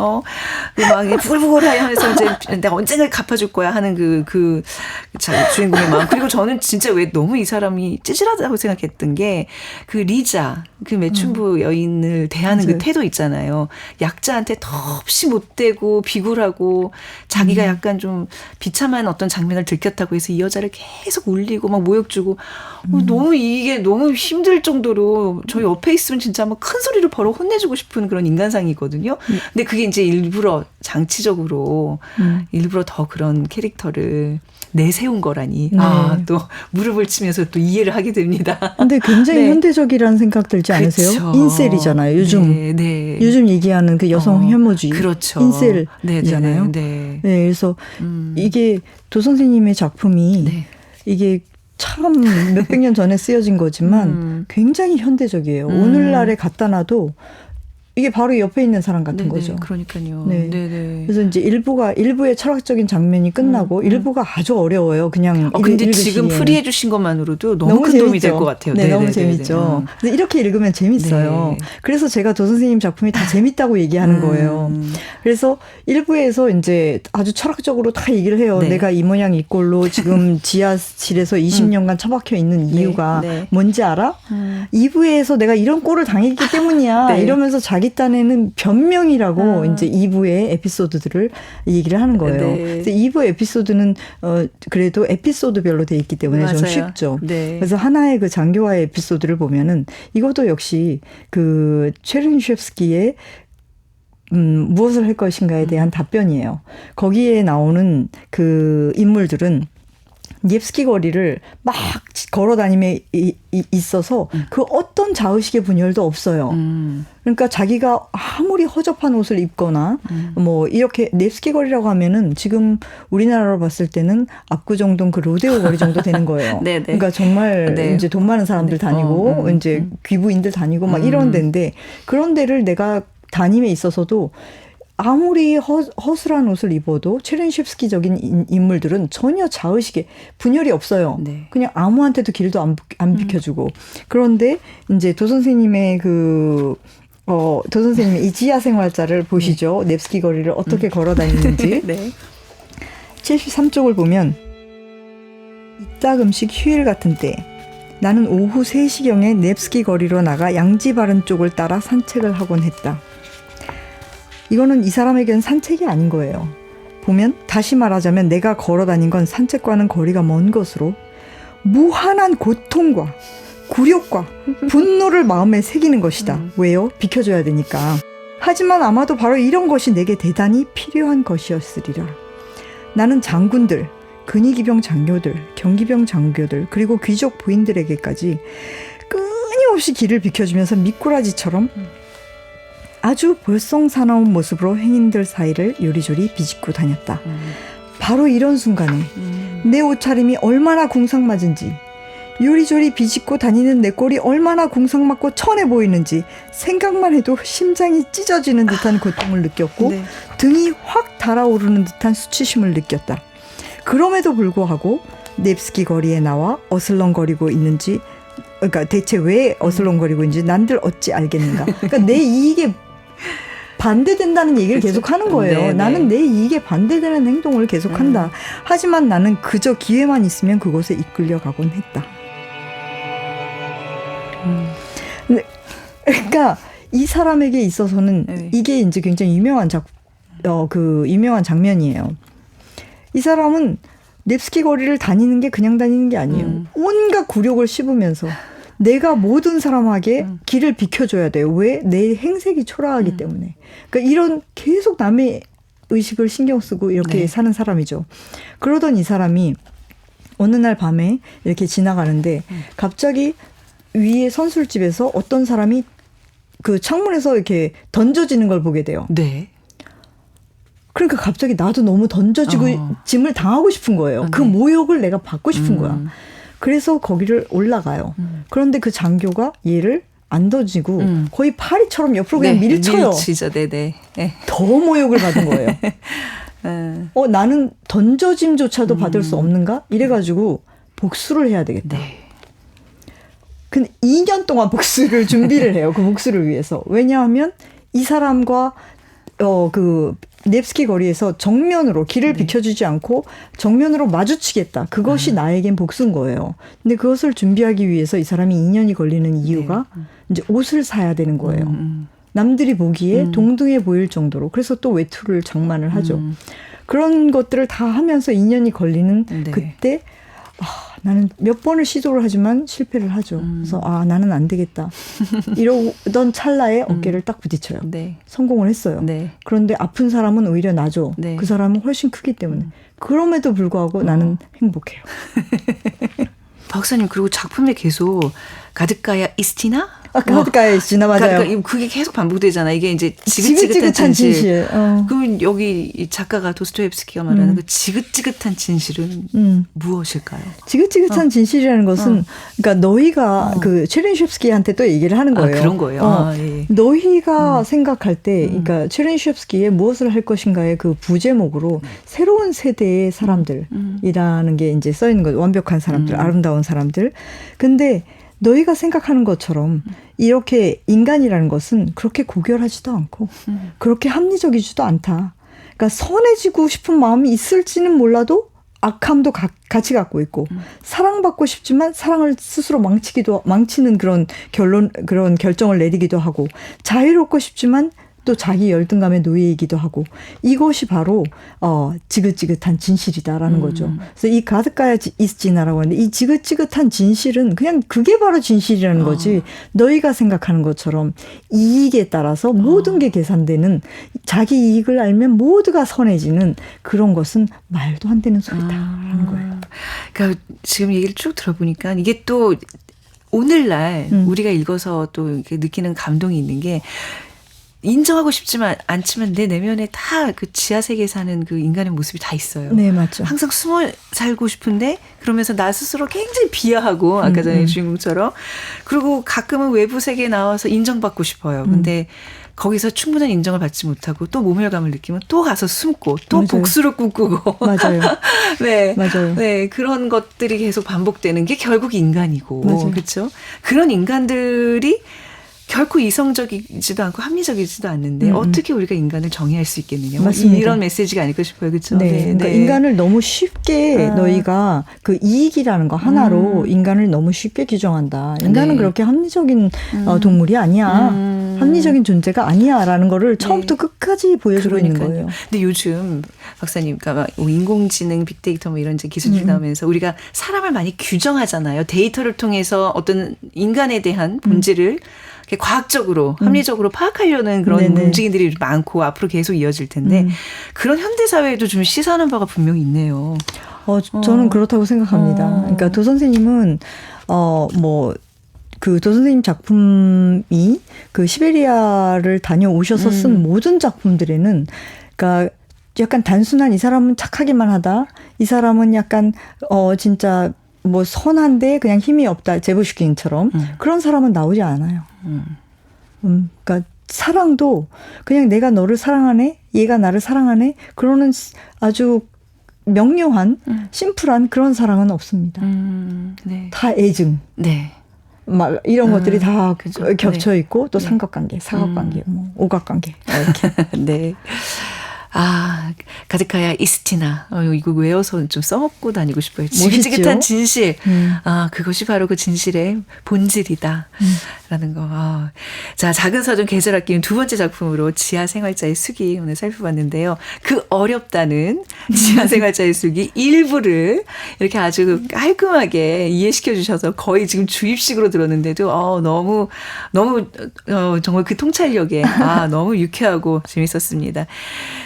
부글부글 하면서 이제 내가 언젠가 갚아줄 거야 하는 그 주인공의 마음. 그리고 저는 진짜 왜 너무 이 사람이 찌질하다고 생각했던 게 그 리자, 그 매춘부 여인을 대하는 맞아요. 그 태도 있잖아요. 약자한테 턱없이 못되고 비굴하고 자기가 약간 좀 비참한 어떤 장면을 들켰다고 해서 이 여자를 계속 울리고 막 모욕 주고 너무 이게 너무 힘들 정도로 저 옆에 있으면 진짜 막 큰 소리로 벌어 혼내주고 싶은 그런 인간상이거든요. 근데 그게 이제 일부러 장치적으로 일부러 더 그런 캐릭터를 내세운 거라니. 네. 또 무릎을 치면서 또 이해를 하게 됩니다. 근데 굉장히 네. 현대적이라는 생각 들지 않으세요? 그쵸. 인셀이잖아요. 요즘 네. 요즘 얘기하는 그 여성 혐오주의. 그렇죠. 인셀이잖아요. 네. 네, 그래서 이게 도 선생님의 작품이 네. 이게 참 몇백 년 전에 쓰여진 거지만 굉장히 현대적이에요. 오늘날에 갖다 놔도 이게 바로 옆에 있는 사람 같은 거죠. 그러니까요. 네. 네네. 그래서 이제 일부의 철학적인 장면이 끝나고 일부가 아주 어려워요. 그냥 근데 읽으시기에는. 지금 풀이해 주신 것만으로도 너무 큰 도움이 될 것 같아요. 네, 너무 재밌죠. 근데 이렇게 읽으면 재밌어요. 네. 그래서 제가 도 선생님 작품이 다 재밌다고 얘기하는 거예요. 그래서 일부에서 이제 아주 철학적으로 다 얘기를 해요. 네. 내가 이 모양 이 꼴로 지금 지하실에서 20년간 처박혀 있는 이유가 네. 뭔지 알아? 2부에서 내가 이런 꼴을 당했기 때문이야. 네. 이러면서 자기 딴에는 변명이라고 이제 2부의 에피소드들을 얘기를 하는 거예요. 네. 그래서 2부 에피소드는 그래도 에피소드별로 돼 있기 때문에 좀 맞아요. 쉽죠. 네. 그래서 하나의 그 장교와의 에피소드를 보면은 이것도 역시 그 체르니첵스키의 무엇을 할 것인가에 대한 답변이에요. 거기에 나오는 그 인물들은 똙스키 거리를 막 걸어 다니며 있어서 그 어떤 자의식의 분열도 없어요. 그러니까 자기가 아무리 허접한 옷을 입거나 뭐 이렇게 똙스키 거리라고 하면은 지금 우리나라로 봤을 때는 압구정동 그 로데오 거리 정도 되는 거예요. 네네. 그러니까 정말 네. 이제 돈 많은 사람들 다니고 이제 귀부인들 다니고 막 이런 데인데 그런 데를 내가 다님에 있어서도 아무리 허술한 옷을 입어도 체르니첵스키적인 인물들은 전혀 자의식에 분열이 없어요. 네. 그냥 아무한테도 길도 안 비켜주고. 그런데 이제 도 선생님의 도 선생님의 이 지하 생활자를 보시죠. 똙스키 거리를 어떻게 걸어 다니는지. 네. 73쪽을 보면 이따금씩 휴일 같은 때 나는 오후 3시경에 똙스키 거리로 나가 양지 바른 쪽을 따라 산책을 하곤 했다. 이거는 이 사람에겐 산책이 아닌 거예요. 보면 다시 말하자면 내가 걸어 다닌 건 산책과는 거리가 먼 것으로 무한한 고통과 굴욕과 분노를 마음에 새기는 것이다. 왜요? 비켜줘야 되니까. 하지만 아마도 바로 이런 것이 내게 대단히 필요한 것이었으리라. 나는 장군들, 근위기병 장교들, 경기병 장교들, 그리고 귀족 부인들에게까지 끊임없이 길을 비켜주면서 미꾸라지처럼 아주 볼썽사나운 모습으로 행인들 사이를 요리조리 비집고 다녔다. 바로 이런 순간에 내 옷차림이 얼마나 궁상맞은지, 요리조리 비집고 다니는 내 꼴이 얼마나 궁상맞고 천해 보이는지 생각만 해도 심장이 찢어지는 듯한 고통을 느꼈고 네. 등이 확 달아오르는 듯한 수치심을 느꼈다. 그럼에도 불구하고 똙스키 거리에 나와 어슬렁거리고 있는지, 그러니까 대체 왜 어슬렁거리고 있는지 난들 어찌 알겠는가. 그러니까 내 이익에 반대된다는 얘기를 그렇죠. 계속 하는 거예요. 네네. 나는 내 이익에 반대되는 행동을 계속 한다. 하지만 나는 그저 기회만 있으면 그곳에 이끌려 가곤 했다. 그러니까 이 사람에게 있어서는 네. 이게 이제 굉장히 유명한 유명한 장면이에요. 이 사람은 똙스키 거리를 다니는 게 그냥 다니는 게 아니에요. 온갖 굴욕을 씹으면서 내가 모든 사람에게 길을 비켜줘야 돼요. 왜? 내 행색이 초라하기 때문에. 그러니까 이런 계속 남의 의식을 신경 쓰고 이렇게 네. 사는 사람이죠. 그러던 이 사람이 어느 날 밤에 이렇게 지나가는데 갑자기 위에 선술집에서 어떤 사람이 그 창문에서 이렇게 던져지는 걸 보게 돼요. 네. 그러니까 갑자기 나도 너무 던져지고 짐을 당하고 싶은 거예요. 그 네. 모욕을 내가 받고 싶은 거야. 그래서 거기를 올라가요. 그런데 그 장교가 얘를 안 던지고 거의 파리처럼 옆으로 그냥 네, 밀쳐요. 밀치죠. 네네. 네. 더 모욕을 받은 거예요. 나는 던져짐조차도 받을 수 없는가? 이래가지고 복수를 해야 되겠다. 네. 근데 2년 동안 복수를 준비를 해요. 그 복수를 위해서. 왜냐하면 이 사람과 그 넵스키 거리에서 정면으로 길을 비켜주지 않고 정면으로 마주치겠다. 그것이 나에겐 복수인 거예요. 근데 그것을 준비하기 위해서 이 사람이 2년이 걸리는 이유가 이제 옷을 사야 되는 거예요. 남들이 보기에 동등해 보일 정도로. 그래서 또 외투를 장만을 하죠. 그런 것들을 다 하면서 2년이 걸리는 네. 그때 나는 몇 번을 시도를 하지만 실패를 하죠. 그래서 나는 안 되겠다. 이러던 찰나에 어깨를 딱 부딪혀요. 네. 성공을 했어요. 네. 그런데 아픈 사람은 오히려 나죠. 네. 그 사람은 훨씬 크기 때문에. 그럼에도 불구하고 나는 행복해요. 박사님 그리고 작품에 계속 가드가야 이스티나? 가드가야 이스티나 맞아요. 그러니까 그게 계속 반복되잖아. 이게 이제 지긋지긋한 진실. 그러면 여기 이 작가가 도스토옙스키가 말하는 그 지긋지긋한 진실은 무엇일까요? 지긋지긋한 진실이라는 것은 그러니까 너희가 그 체렌시옙스키한테 또 얘기를 하는 거예요. 그런 거예요. 예. 너희가 생각할 때 그러니까 체렌시옙스키의 무엇을 할 것인가의 그 부제목으로 새로운 세대의 사람들이라는 게 이제 써 있는 거죠. 완벽한 사람들, 아름다운 사람들. 근데 너희가 생각하는 것처럼 이렇게 인간이라는 것은 그렇게 고결하지도 않고 그렇게 합리적이지도 않다. 그러니까 선해지고 싶은 마음이 있을지는 몰라도 악함도 같이 갖고 있고 사랑받고 싶지만 사랑을 스스로 망치는 그런 결정을 내리기도 하고 자유롭고 싶지만 또 자기 열등감에 노예이기도 하고 이것이 바로 지긋지긋한 진실이다라는 거죠. 그래서 이 가드가야 이스티나라고 하는데 이 지긋지긋한 진실은 그냥 그게 바로 진실이라는 거지. 너희가 생각하는 것처럼 이익에 따라서 모든 게 계산되는 자기 이익을 알면 모두가 선해지는 그런 것은 말도 안 되는 소리다라는 거예요. 그러니까 지금 얘기를 쭉 들어보니까 이게 또 오늘날 우리가 읽어서 또 이렇게 느끼는 감동이 있는 게 인정하고 싶지만 않지만 내 내면에 다 그 지하 세계에 사는 그 인간의 모습이 다 있어요. 네, 맞죠. 항상 숨어 살고 싶은데 그러면서 나 스스로 굉장히 비하하고 아까 전에 주인공처럼 그리고 가끔은 외부 세계에 나와서 인정받고 싶어요. 근데 거기서 충분한 인정을 받지 못하고 또 모멸감을 느끼면 또 가서 숨고 또 맞아요. 복수를 꿈꾸고 맞아요. 네, 맞아요. 네 그런 것들이 계속 반복되는 게 결국 인간이고 그렇죠. 그런 인간들이 결코 이성적이지도 않고 합리적이지도 않는데 어떻게 우리가 인간을 정의할 수 있겠느냐. 맞습니다. 이런 메시지가 아닐까 싶어요. 그렇죠? 네. 그러니까 인간을 너무 쉽게 너희가 그 이익이라는 거 하나로 인간을 너무 쉽게 규정한다. 인간은 그렇게 합리적인 동물이 아니야. 합리적인 존재가 아니야라는 거를 처음부터 끝까지 보여주고 있는 거예요. 근데 요즘 박사님, 그러니까 인공지능, 빅데이터 뭐 이런 이제 기술들이 나오면서 우리가 사람을 많이 규정하잖아요. 데이터를 통해서 어떤 인간에 대한 본질을 과학적으로, 합리적으로 파악하려는 그런 움직임들이 많고 앞으로 계속 이어질 텐데 그런 현대사회에도 좀 시사하는 바가 분명히 있네요. 저는 그렇다고 생각합니다. 그러니까 도 선생님은 그 도 선생님 작품이 그 시베리아를 다녀오셔서 쓴 모든 작품들에는 그러니까 약간 단순한 이 사람은 착하기만 하다. 이 사람은 약간 진짜 뭐 선한데 그냥 힘이 없다. 제부슈킨처럼 그런 사람은 나오지 않아요. 그러니까 사랑도 그냥 내가 너를 사랑하네, 얘가 나를 사랑하네. 그러는 아주 명료한, 심플한 그런 사랑은 없습니다. 네. 다 애증. 네. 막 이런 것들이 다 그죠. 겹쳐 있고 또 삼각관계, 사각관계, 뭐 오각관계 이렇게. 네. 가드가야 이스티나. 이거 외워서 좀 써먹고 다니고 싶어요. 지긋지긋한 진실. 그것이 바로 그 진실의 본질이다. 라는 거. 자, 자, 작은 서점 계절 아끼는 두 번째 작품으로 지하 생활자의 숲이 오늘 살펴봤는데요. 그 어렵다는 지하 생활자의 숲이 일부를 이렇게 아주 깔끔하게 이해시켜 주셔서 거의 지금 주입식으로 들었는데도 너무 정말 그 통찰력에 너무 유쾌하고 재밌었습니다.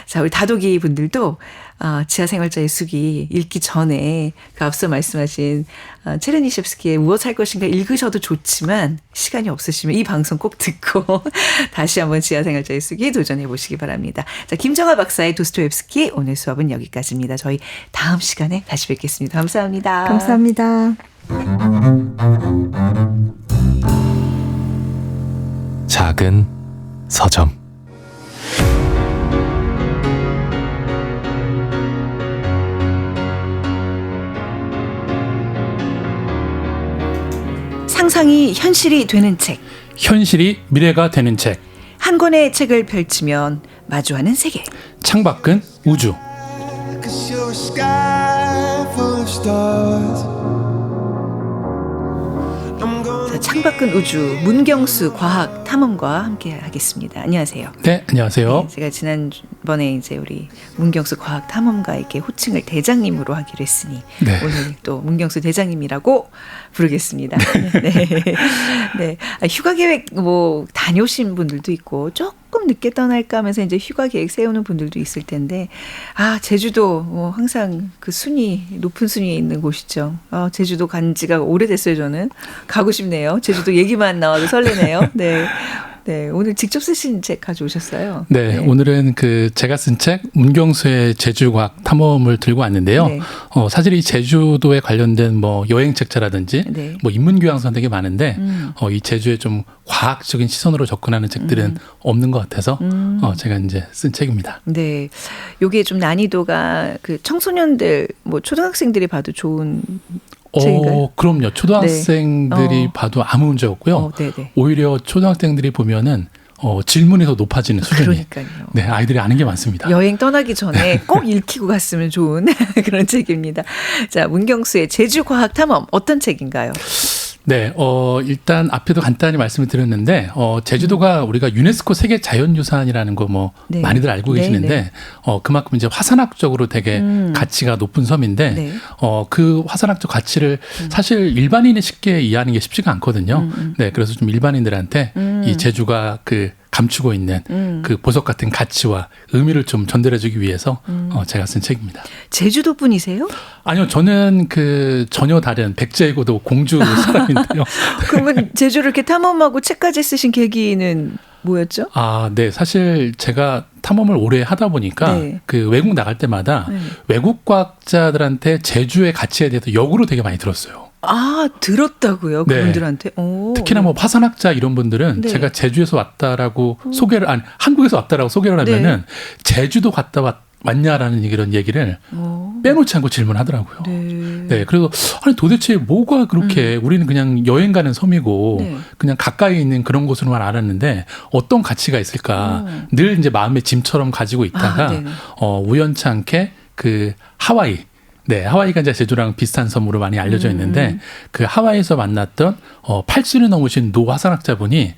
자, 우리 다독이 분들도 지하 생활자의 숲이 읽기 전에 그 앞서 말씀하신 체르니첵스키의 무엇 할 것인가 읽으셔도 좋지만 시간이 없으시면 이 방송 꼭 듣고 다시 한번 지하 생활자의 숲이 도전해 보시기 바랍니다. 자, 김정아 박사의 도스토옙스키 오늘 수업은 여기까지입니다. 저희 다음 시간에 다시 뵙겠습니다. 감사합니다. 감사합니다. 작은 서점. 상상이 현실이 되는 책. 현실이 미래가 되는 책. 한 권의 책을 펼치면 마주하는 세계. 창밖은 우주. Cause you're a sky full of stars. I'm gonna 자, 창밖은 우주 문경수 과학 탐험과 함께 하겠습니다. 안녕하세요. 네, 안녕하세요. 네, 제가 지난번에 이제 우리 문경수 과학 탐험가에게 호칭을 대장님으로 하기로 했으니 네. 오늘 또 문경수 대장님이라고 부르겠습니다. 네. 네. 휴가 계획 다녀오신 분들도 있고 조금 늦게 떠날까 하면서 이제 휴가 계획 세우는 분들도 있을 텐데 제주도 항상 그 높은 순위에 있는 곳이죠. 제주도 간 지가 오래됐어요. 저는 가고 싶네요. 제주도 얘기만 나와도 설레네요. 네. 네, 오늘 직접 쓰신 책 가져오셨어요. 네, 오늘은 제가 쓴 책 문경수의 제주과학 탐험을 들고 왔는데요. 네. 사실 이 제주도에 관련된 여행책자라든지 네. 인문교양서는 되게 많은데 이 제주에 좀 과학적인 시선으로 접근하는 책들은 없는 것 같아서 제가 이제 쓴 책입니다. 네, 요게 좀 난이도가 그 청소년들 초등학생들이 봐도 좋은 책인가요? 그럼요. 초등학생들이 네. 봐도 아무 문제 없고요. 네네. 오히려 초등학생들이 보면은 질문이 더 높아지는 수준이. 그러니까요. 네, 아이들이 아는 게 많습니다. 여행 떠나기 전에 꼭 읽히고 갔으면 좋은 그런 책입니다. 자, 문경수의 제주과학 탐험 어떤 책인가요? 네, 일단 앞에도 간단히 말씀을 드렸는데, 제주도가 우리가 유네스코 세계 자연유산이라는 거 네. 많이들 알고 네, 계시는데, 네. 그만큼 이제 화산학적으로 되게 가치가 높은 섬인데, 네. 그 화산학적 가치를 사실 일반인이 쉽게 이해하는 게 쉽지가 않거든요. 네, 그래서 좀 일반인들한테 이 제주가 감추고 있는 그 보석 같은 가치와 의미를 좀 전달해주기 위해서 제가 쓴 책입니다. 제주도 분이세요? 아니요, 저는 전혀 다른 백제고도 공주 사람인데요. 그러면 제주를 이렇게 탐험하고 책까지 쓰신 계기는 뭐였죠? 네. 사실 제가 탐험을 오래 하다 보니까 네. 외국 나갈 때마다 외국 과학자들한테 제주의 가치에 대해서 역으로 되게 많이 들었어요. 들었다고요? 네. 그분들한테? 특히나 화산학자 이런 분들은 네. 제가 제주에서 왔다라고 한국에서 왔다라고 소개를 하면은 제주도 갔다 왔냐라는 이런 얘기를 빼놓지 않고 질문하더라고요. 네. 그래서 도대체 뭐가 그렇게 우리는 그냥 여행 가는 섬이고 네. 그냥 가까이 있는 그런 곳으로만 알았는데 어떤 가치가 있을까 늘 이제 마음의 짐처럼 가지고 있다가 우연치 않게 하와이. 네, 하와이가 이제 제주랑 비슷한 섬으로 많이 알려져 있는데 그 하와이에서 만났던 80을 넘으신 노 화산학자분이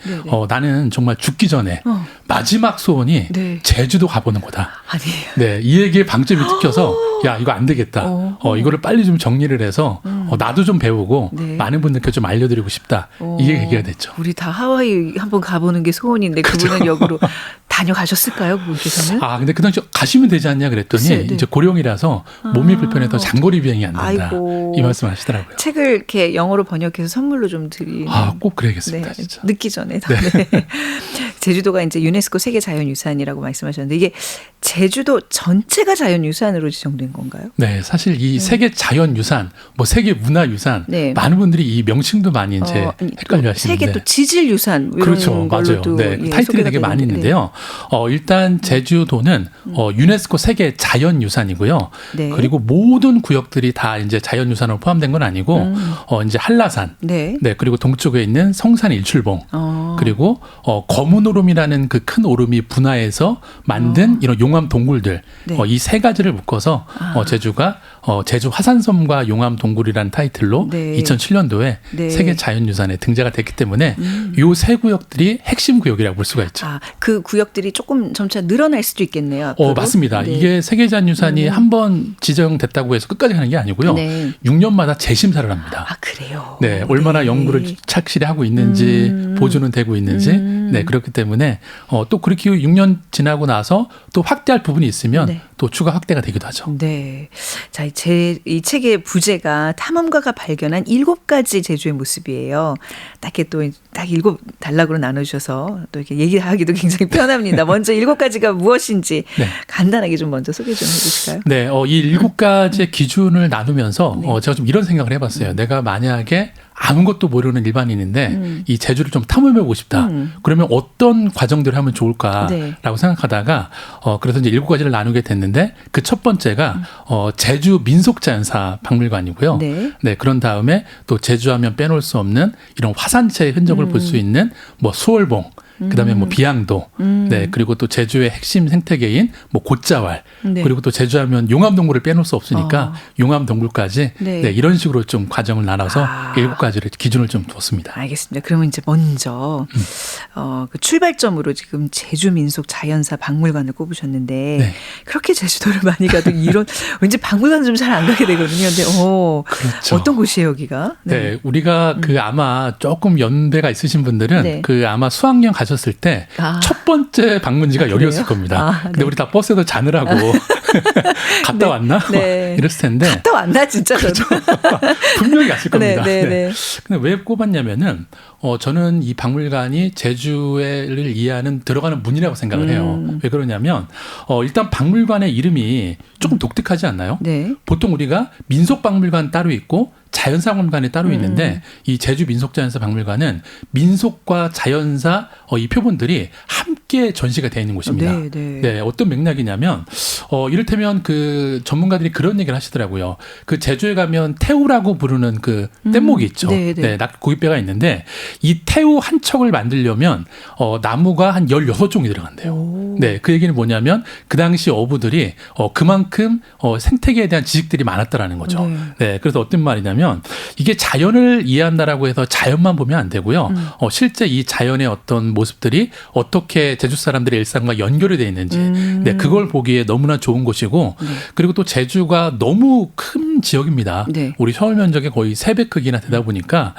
나는 정말 죽기 전에 마지막 소원이 네. 제주도 가보는 거다. 아니에요. 네, 이 얘기에 방점이 찍혀서 야 이거 안 되겠다. 이거를 빨리 좀 정리를 해서 나도 좀 배우고 네. 많은 분들께 좀 알려드리고 싶다. 이게 얘기가 됐죠. 우리 다 하와이 한번 가보는 게 소원인데 그분은 역으로 다녀가셨을까요? 그분께서는? 근데 그 당시 가시면 되지 않냐 그랬더니 글쎄, 네. 이제 고령이라서 몸이 불편해서 장거리 비행이 안 된다. 아이고. 이 말씀 하시더라고요. 책을 이렇게 영어로 번역해서 선물로 좀 드리는. 꼭 그래야겠습니다. 진짜. 늦기 전에. 네. 제주도가 이제 유네스코 세계 자연유산이라고 말씀하셨는데 이게 제주도 전체가 자연유산으로 지정된 건가요? 네, 사실 이 세계 자연유산, 세계 문화유산 네. 많은 분들이 이 명칭도 많이 이제 헷갈려 하시는데. 세계 또 지질유산 이런 그렇죠, 맞아요. 걸로도 네, 타이틀이 되게 많이 있는데요. 일단 제주도는 유네스코 세계 자연유산이고요. 네. 그리고 모든 구역들이 다 이제 자연유산으로 포함된 건 아니고 이제 한라산, 네. 네, 그리고 동쪽에 있는 성산 일출봉, 그리고 거문오름이라는 그 큰 오름이 분화해서 만든 이런 용암 동굴들, 네. 이 세 가지를 묶어서 제주가 제주 화산섬과 용암 동굴이라는 타이틀로 네. 2007년도에 네. 세계 자연유산에 등재가 됐기 때문에 요 세 구역들이 핵심 구역이라고 볼 수가 있죠. 그 구역들이 조금 점차 늘어날 수도 있겠네요. 앞으로. 맞습니다. 네. 이게 세계자연유산이 한 번 지정됐다고 해서 끝까지 가는 게 아니고요. 네. 6년마다 재심사를 합니다. 그래요. 네, 얼마나 네. 연구를 착실히 하고 있는지 보존은 되고 있는지 네 그렇기 때문에 또 그렇게 6년 지나고 나서 또 확대할 부분이 있으면 네. 또 추가 확대가 되기도 하죠. 네. 자, 이 책의 부제가 탐험가가 발견한 7가지 제주의 모습이에요. 딱 7단락으로 나눠주셔서 또 이렇게 얘기하기도 굉장히 편합니다. 먼저 7가지가 무엇인지 네. 간단하게 좀 먼저 소개 좀 해주실까요? 네, 이 7가지의 기준을 나누면서 네. 제가 좀 이런 생각을 해봤어요. 내가 만약에 아무것도 모르는 일반인인데 이 제주를 좀 탐험해보고 싶다. 그러면 어떤 과정들을 하면 좋을까라고 네. 생각하다가 그래서 이제 7가지를 나누게 됐는데 그 첫 번째가 제주 민속자연사 박물관이고요. 네. 네, 그런 다음에 또 제주하면 빼놓을 수 없는 이런 화산체의 흔적을 볼 수 있는 뭐 수월봉, 그다음에 뭐 비양도, 네 그리고 또 제주의 핵심 생태계인 뭐 곶자왈, 네. 그리고 또 제주하면 용암동굴을 빼놓을 수 없으니까 용암동굴까지 네. 네, 이런 식으로 좀 과정을 나눠서 7가지를 기준을 좀 뒀습니다. 알겠습니다. 그러면 이제 먼저 그 출발점으로 지금 제주 민속 자연사 박물관을 꼽으셨는데 네. 그렇게 제주도를 많이 가도 이런 왠지 박물관 좀 잘 안 가게 되거든요. 근데 그렇죠. 어떤 곳이에요, 여기가? 네, 우리가 그 아마 조금 연배가 있으신 분들은 네. 그 아마 수학여행 가셨을 때 첫 번째 방문지가 여기였을 겁니다. 근데 네. 우리 다 버스에서 자느라고 갔다 네. 왔나? 네. 이랬을 텐데 갔다 왔나 진짜 저도. 분명히 갔을 겁니다. 네, 네, 네. 근데 왜 꼽았냐면은 저는 이 박물관이 제주를 이해하는 들어가는 문이라고 생각을 해요. 왜 그러냐면 일단 박물관의 이름이 조금 독특하지 않나요? 네. 보통 우리가 민속박물관 따로 있고 자연사박물관이 따로 있는데 이 제주 민속자연사 박물관은 민속과 자연사 이 표본들이 함께 전시가 되어 있는 곳입니다. 네, 네. 네, 어떤 맥락이냐면 이를테면 그 전문가들이 그런 얘기를 하시더라고요. 그 제주에 가면 태우라고 부르는 그 뗏목이 있죠. 네, 네. 고깃배가 있는데 이 태우 한 척을 만들려면 나무가 한 16종이 들어간대요. 네, 그 얘기는 뭐냐면 그 당시 어부들이 그만큼 생태계에 대한 지식들이 많았다라는 거죠. 네, 그래서 어떤 말이냐면 이게 자연을 이해한다라고 해서 자연만 보면 안 되고요. 실제 이 자연의 어떤 모습들이 어떻게 제주 사람들의 일상과 연결이 되어 있는지 네, 그걸 보기에 너무나 좋은 곳이고 그리고 또 제주가 너무 큰 지역입니다. 네. 우리 서울 면적의 거의 3배 크기나 되다 보니까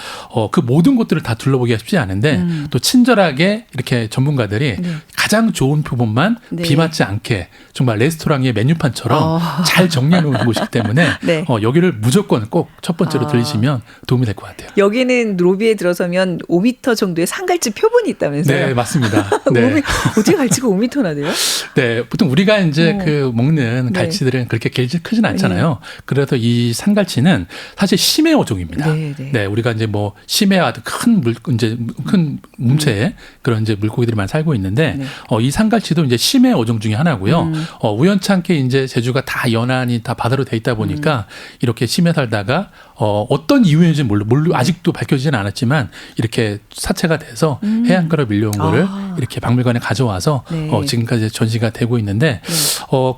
그 모든 곳들을 다 둘러보기가 쉽지 않은데 또 친절하게 이렇게 전문가들이 가장 좋은 표본만 네. 비 맞지 않게 정말 레스토랑의 메뉴판처럼 잘 정리해 놓은 곳이기 때문에 네. 여기를 무조건 꼭 첫 번째로 들리시면 도움이 될 것 같아요. 여기는 로비에 들어서면 5m 정도의 상갈치 표본이 있다면서요? 네, 맞습니다. 네. 어떻게 갈치가 5m나 돼요? 네, 보통 우리가 이제 그 먹는 네. 갈치들은 그렇게 크진 않잖아요. 그래서 이 산갈치는 사실 심해 어종입니다. 네, 네. 네, 우리가 이제 뭐 심해와 큰 몸체의 그런 이제 물고기들이 많이 살고 있는데 네. 이 산갈치도 이제 심해 어종 중에 하나고요. 우연찮게 이제 제주가 다 연안이 다 바다로 돼 있다 보니까 이렇게 심해 살다가 어떤 이유인지 아직도 밝혀지지는 않았지만 이렇게 사체가 돼서 해안가로 밀려온 거를 이렇게 박물관에 가져와서 네. 지금까지 전시가 되고 있는데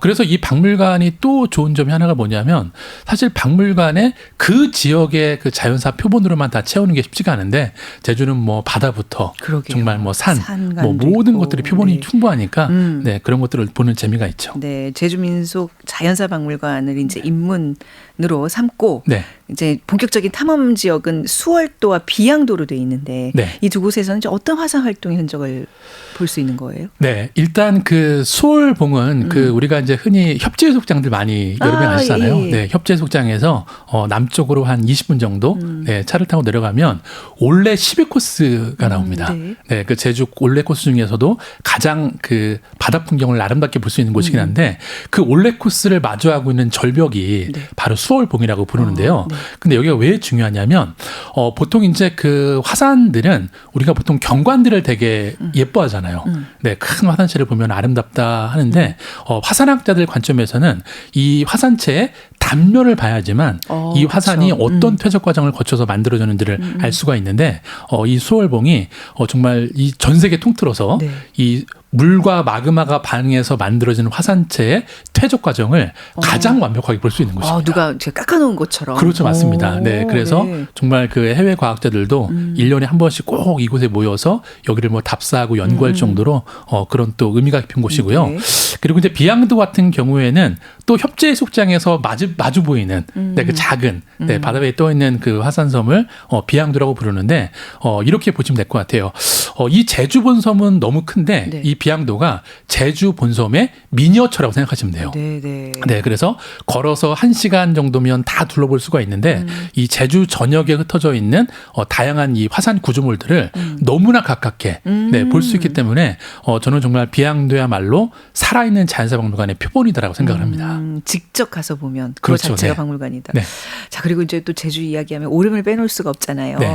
그래서 이 박물관이 또 좋은 점이 하나가 뭐냐면 사실 박물관에 그 지역의 그 자연사 표본으로만 다 채우는 게 쉽지가 않은데 제주는 뭐 바다부터 그러게요. 정말 뭐 산간도 뭐 모든 있고. 것들이 표본이 네. 충분하니까 네, 그런 것들을 보는 재미가 있죠. 네, 제주민속 자연사 박물관을 이제 입문으로 삼고 네. 이제 본격적인 탐험 지역은 수월도와 비양도로 돼 있는데 네. 이 두 곳에서는 이제 어떤 화산 활동의 흔적을 볼 수 있는 거예요? 네, 일단 그 수월봉은 그 우리가 이제 흔히 협재해수욕장들 많이 여름에 가시잖아요. 예, 예. 네, 협재해수욕장에서 남쪽으로 한 20분 정도 네, 차를 타고 내려가면 올레 10회 코스가 나옵니다. 네. 네, 그 제주 올레 코스 중에서도 가장 그 바다 풍경을 아름답게 볼 수 있는 곳이긴 한데 그 올레 코스를 마주하고 있는 절벽이 네. 바로 수월봉이라고 부르는데요. 네. 근데 여기가 왜 중요하냐면 보통 이제 그 화산들은 우리가 보통 경관들을 되게 예뻐하잖아요. 네, 큰 화산체를 보면 아름답다 하는데 화산학자들 관점에서는 이 화산체의 단면을 봐야지만 이 화산이 그렇죠. 어떤 퇴적 과정을 거쳐서 만들어졌는지를 알 수가 있는데 이 수월봉이 정말 이 전 세계 통틀어서 네. 이 물과 마그마가 반응해서 만들어지는 화산체의 퇴적 과정을 가장 완벽하게 볼 수 있는 곳입니다. 누가 제가 깎아놓은 것처럼. 그렇죠, 맞습니다. 네, 그래서 네. 정말 그 해외 과학자들도 1년에 한 번씩 꼭 이곳에 모여서 여기를 뭐 답사하고 연구할 정도로 그런 또 의미가 깊은 곳이고요. 네. 그리고 이제 비양도 같은 경우에는 또 협재 속장에서 마주 보이는 네, 그 작은 네, 바다 위에 떠 있는 그 화산섬을 비양도라고 부르는데 이렇게 보시면 될 것 같아요. 이 제주 본섬은 너무 큰데 네. 이 비양도가 제주 본섬의 미니어처라고 생각하시면 돼요. 네. 네, 그래서 걸어서 1시간 정도면 다 둘러볼 수가 있는데 이 제주 전역에 흩어져 있는 다양한 이 화산 구조물들을 너무나 가깝게 네, 볼 수 있기 때문에 저는 정말 비양도야말로 살아있는 자연사박물관의 표본이다라고 생각을 합니다. 직접 가서 보면 그 그렇죠, 자체가 네. 박물관이다. 네. 자, 그리고 이제 또 제주 이야기하면 오름을 빼놓을 수가 없잖아요. 네.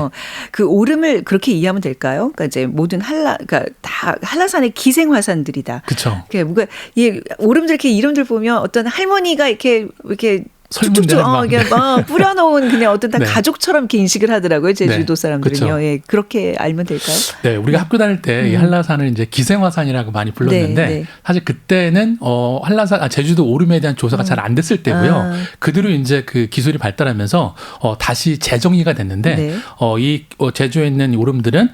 그 오름을 그렇게 이해하면 될까요? 그러니까 이제 모든 그러니까 다 한라산의 기생 화산들이다. 그렇죠. 뭔가 이 오름들 이렇게 이름들 보면 어떤 할머니가 이렇게 설문되는 이게 뿌려놓은 그냥 어떤 다 네. 가족처럼 이렇게 인식을 하더라고요. 제주도 네, 사람들은요. 그렇죠. 예, 그렇게 알면 될까요? 네, 우리가 학교 다닐 때 이 한라산을 이제 기생화산이라고 많이 불렀는데 네. 사실 그때는 제주도 오름에 대한 조사가 잘 안 됐을 때고요. 그대로 이제 그 기술이 발달하면서 다시 재정의가 됐는데 네. 이 제주에 있는 오름들은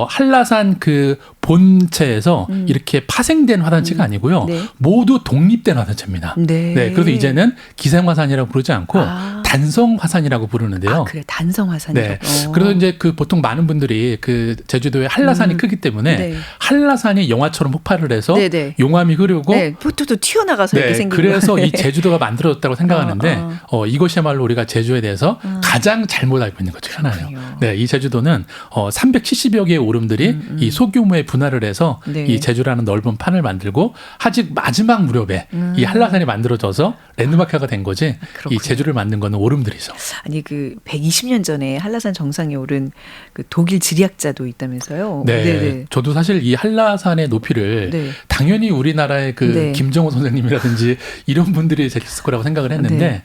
한라산 그 본체에서 이렇게 파생된 화산체가 아니고요. 네. 모두 독립된 화산체입니다. 네. 그래서 이제는 기생화산이라고 부르지 않고 단성화산이라고 부르는데요. 그래, 단성 화산이라고. 네. 그래서 이제 그 보통 많은 분들이 그 제주도에 한라산이 크기 때문에 네. 한라산이 영화처럼 폭발을 해서 네. 용암이 흐르고 네, 포토도 튀어나가서 이렇게 생긴 그래서 거. 이 제주도가 만들어졌다고 생각하는데 이것이야말로 우리가 제주에 대해서 가장 잘못 알고 있는 것 중 하나예요. 그렇군요. 네, 이 제주도는 370여 개의 오름들이 이 소규모의 분할을 해서 네. 이 제주라는 넓은 판을 만들고 아직 마지막 무렵에 이 한라산이 만들어져서 랜드마크가 된 거지. 그렇군요. 이 제주를 만든 거는 오름들이죠. 아니 그 120년 전에 한라산 정상에 오른 그 독일 지리학자도 있다면서요. 네, 저도 사실 이 한라산의 높이를 네. 당연히 우리나라의 그 네. 김정호 선생님이라든지 이런 분들이 제셨을 거라고 생각을 했는데 네.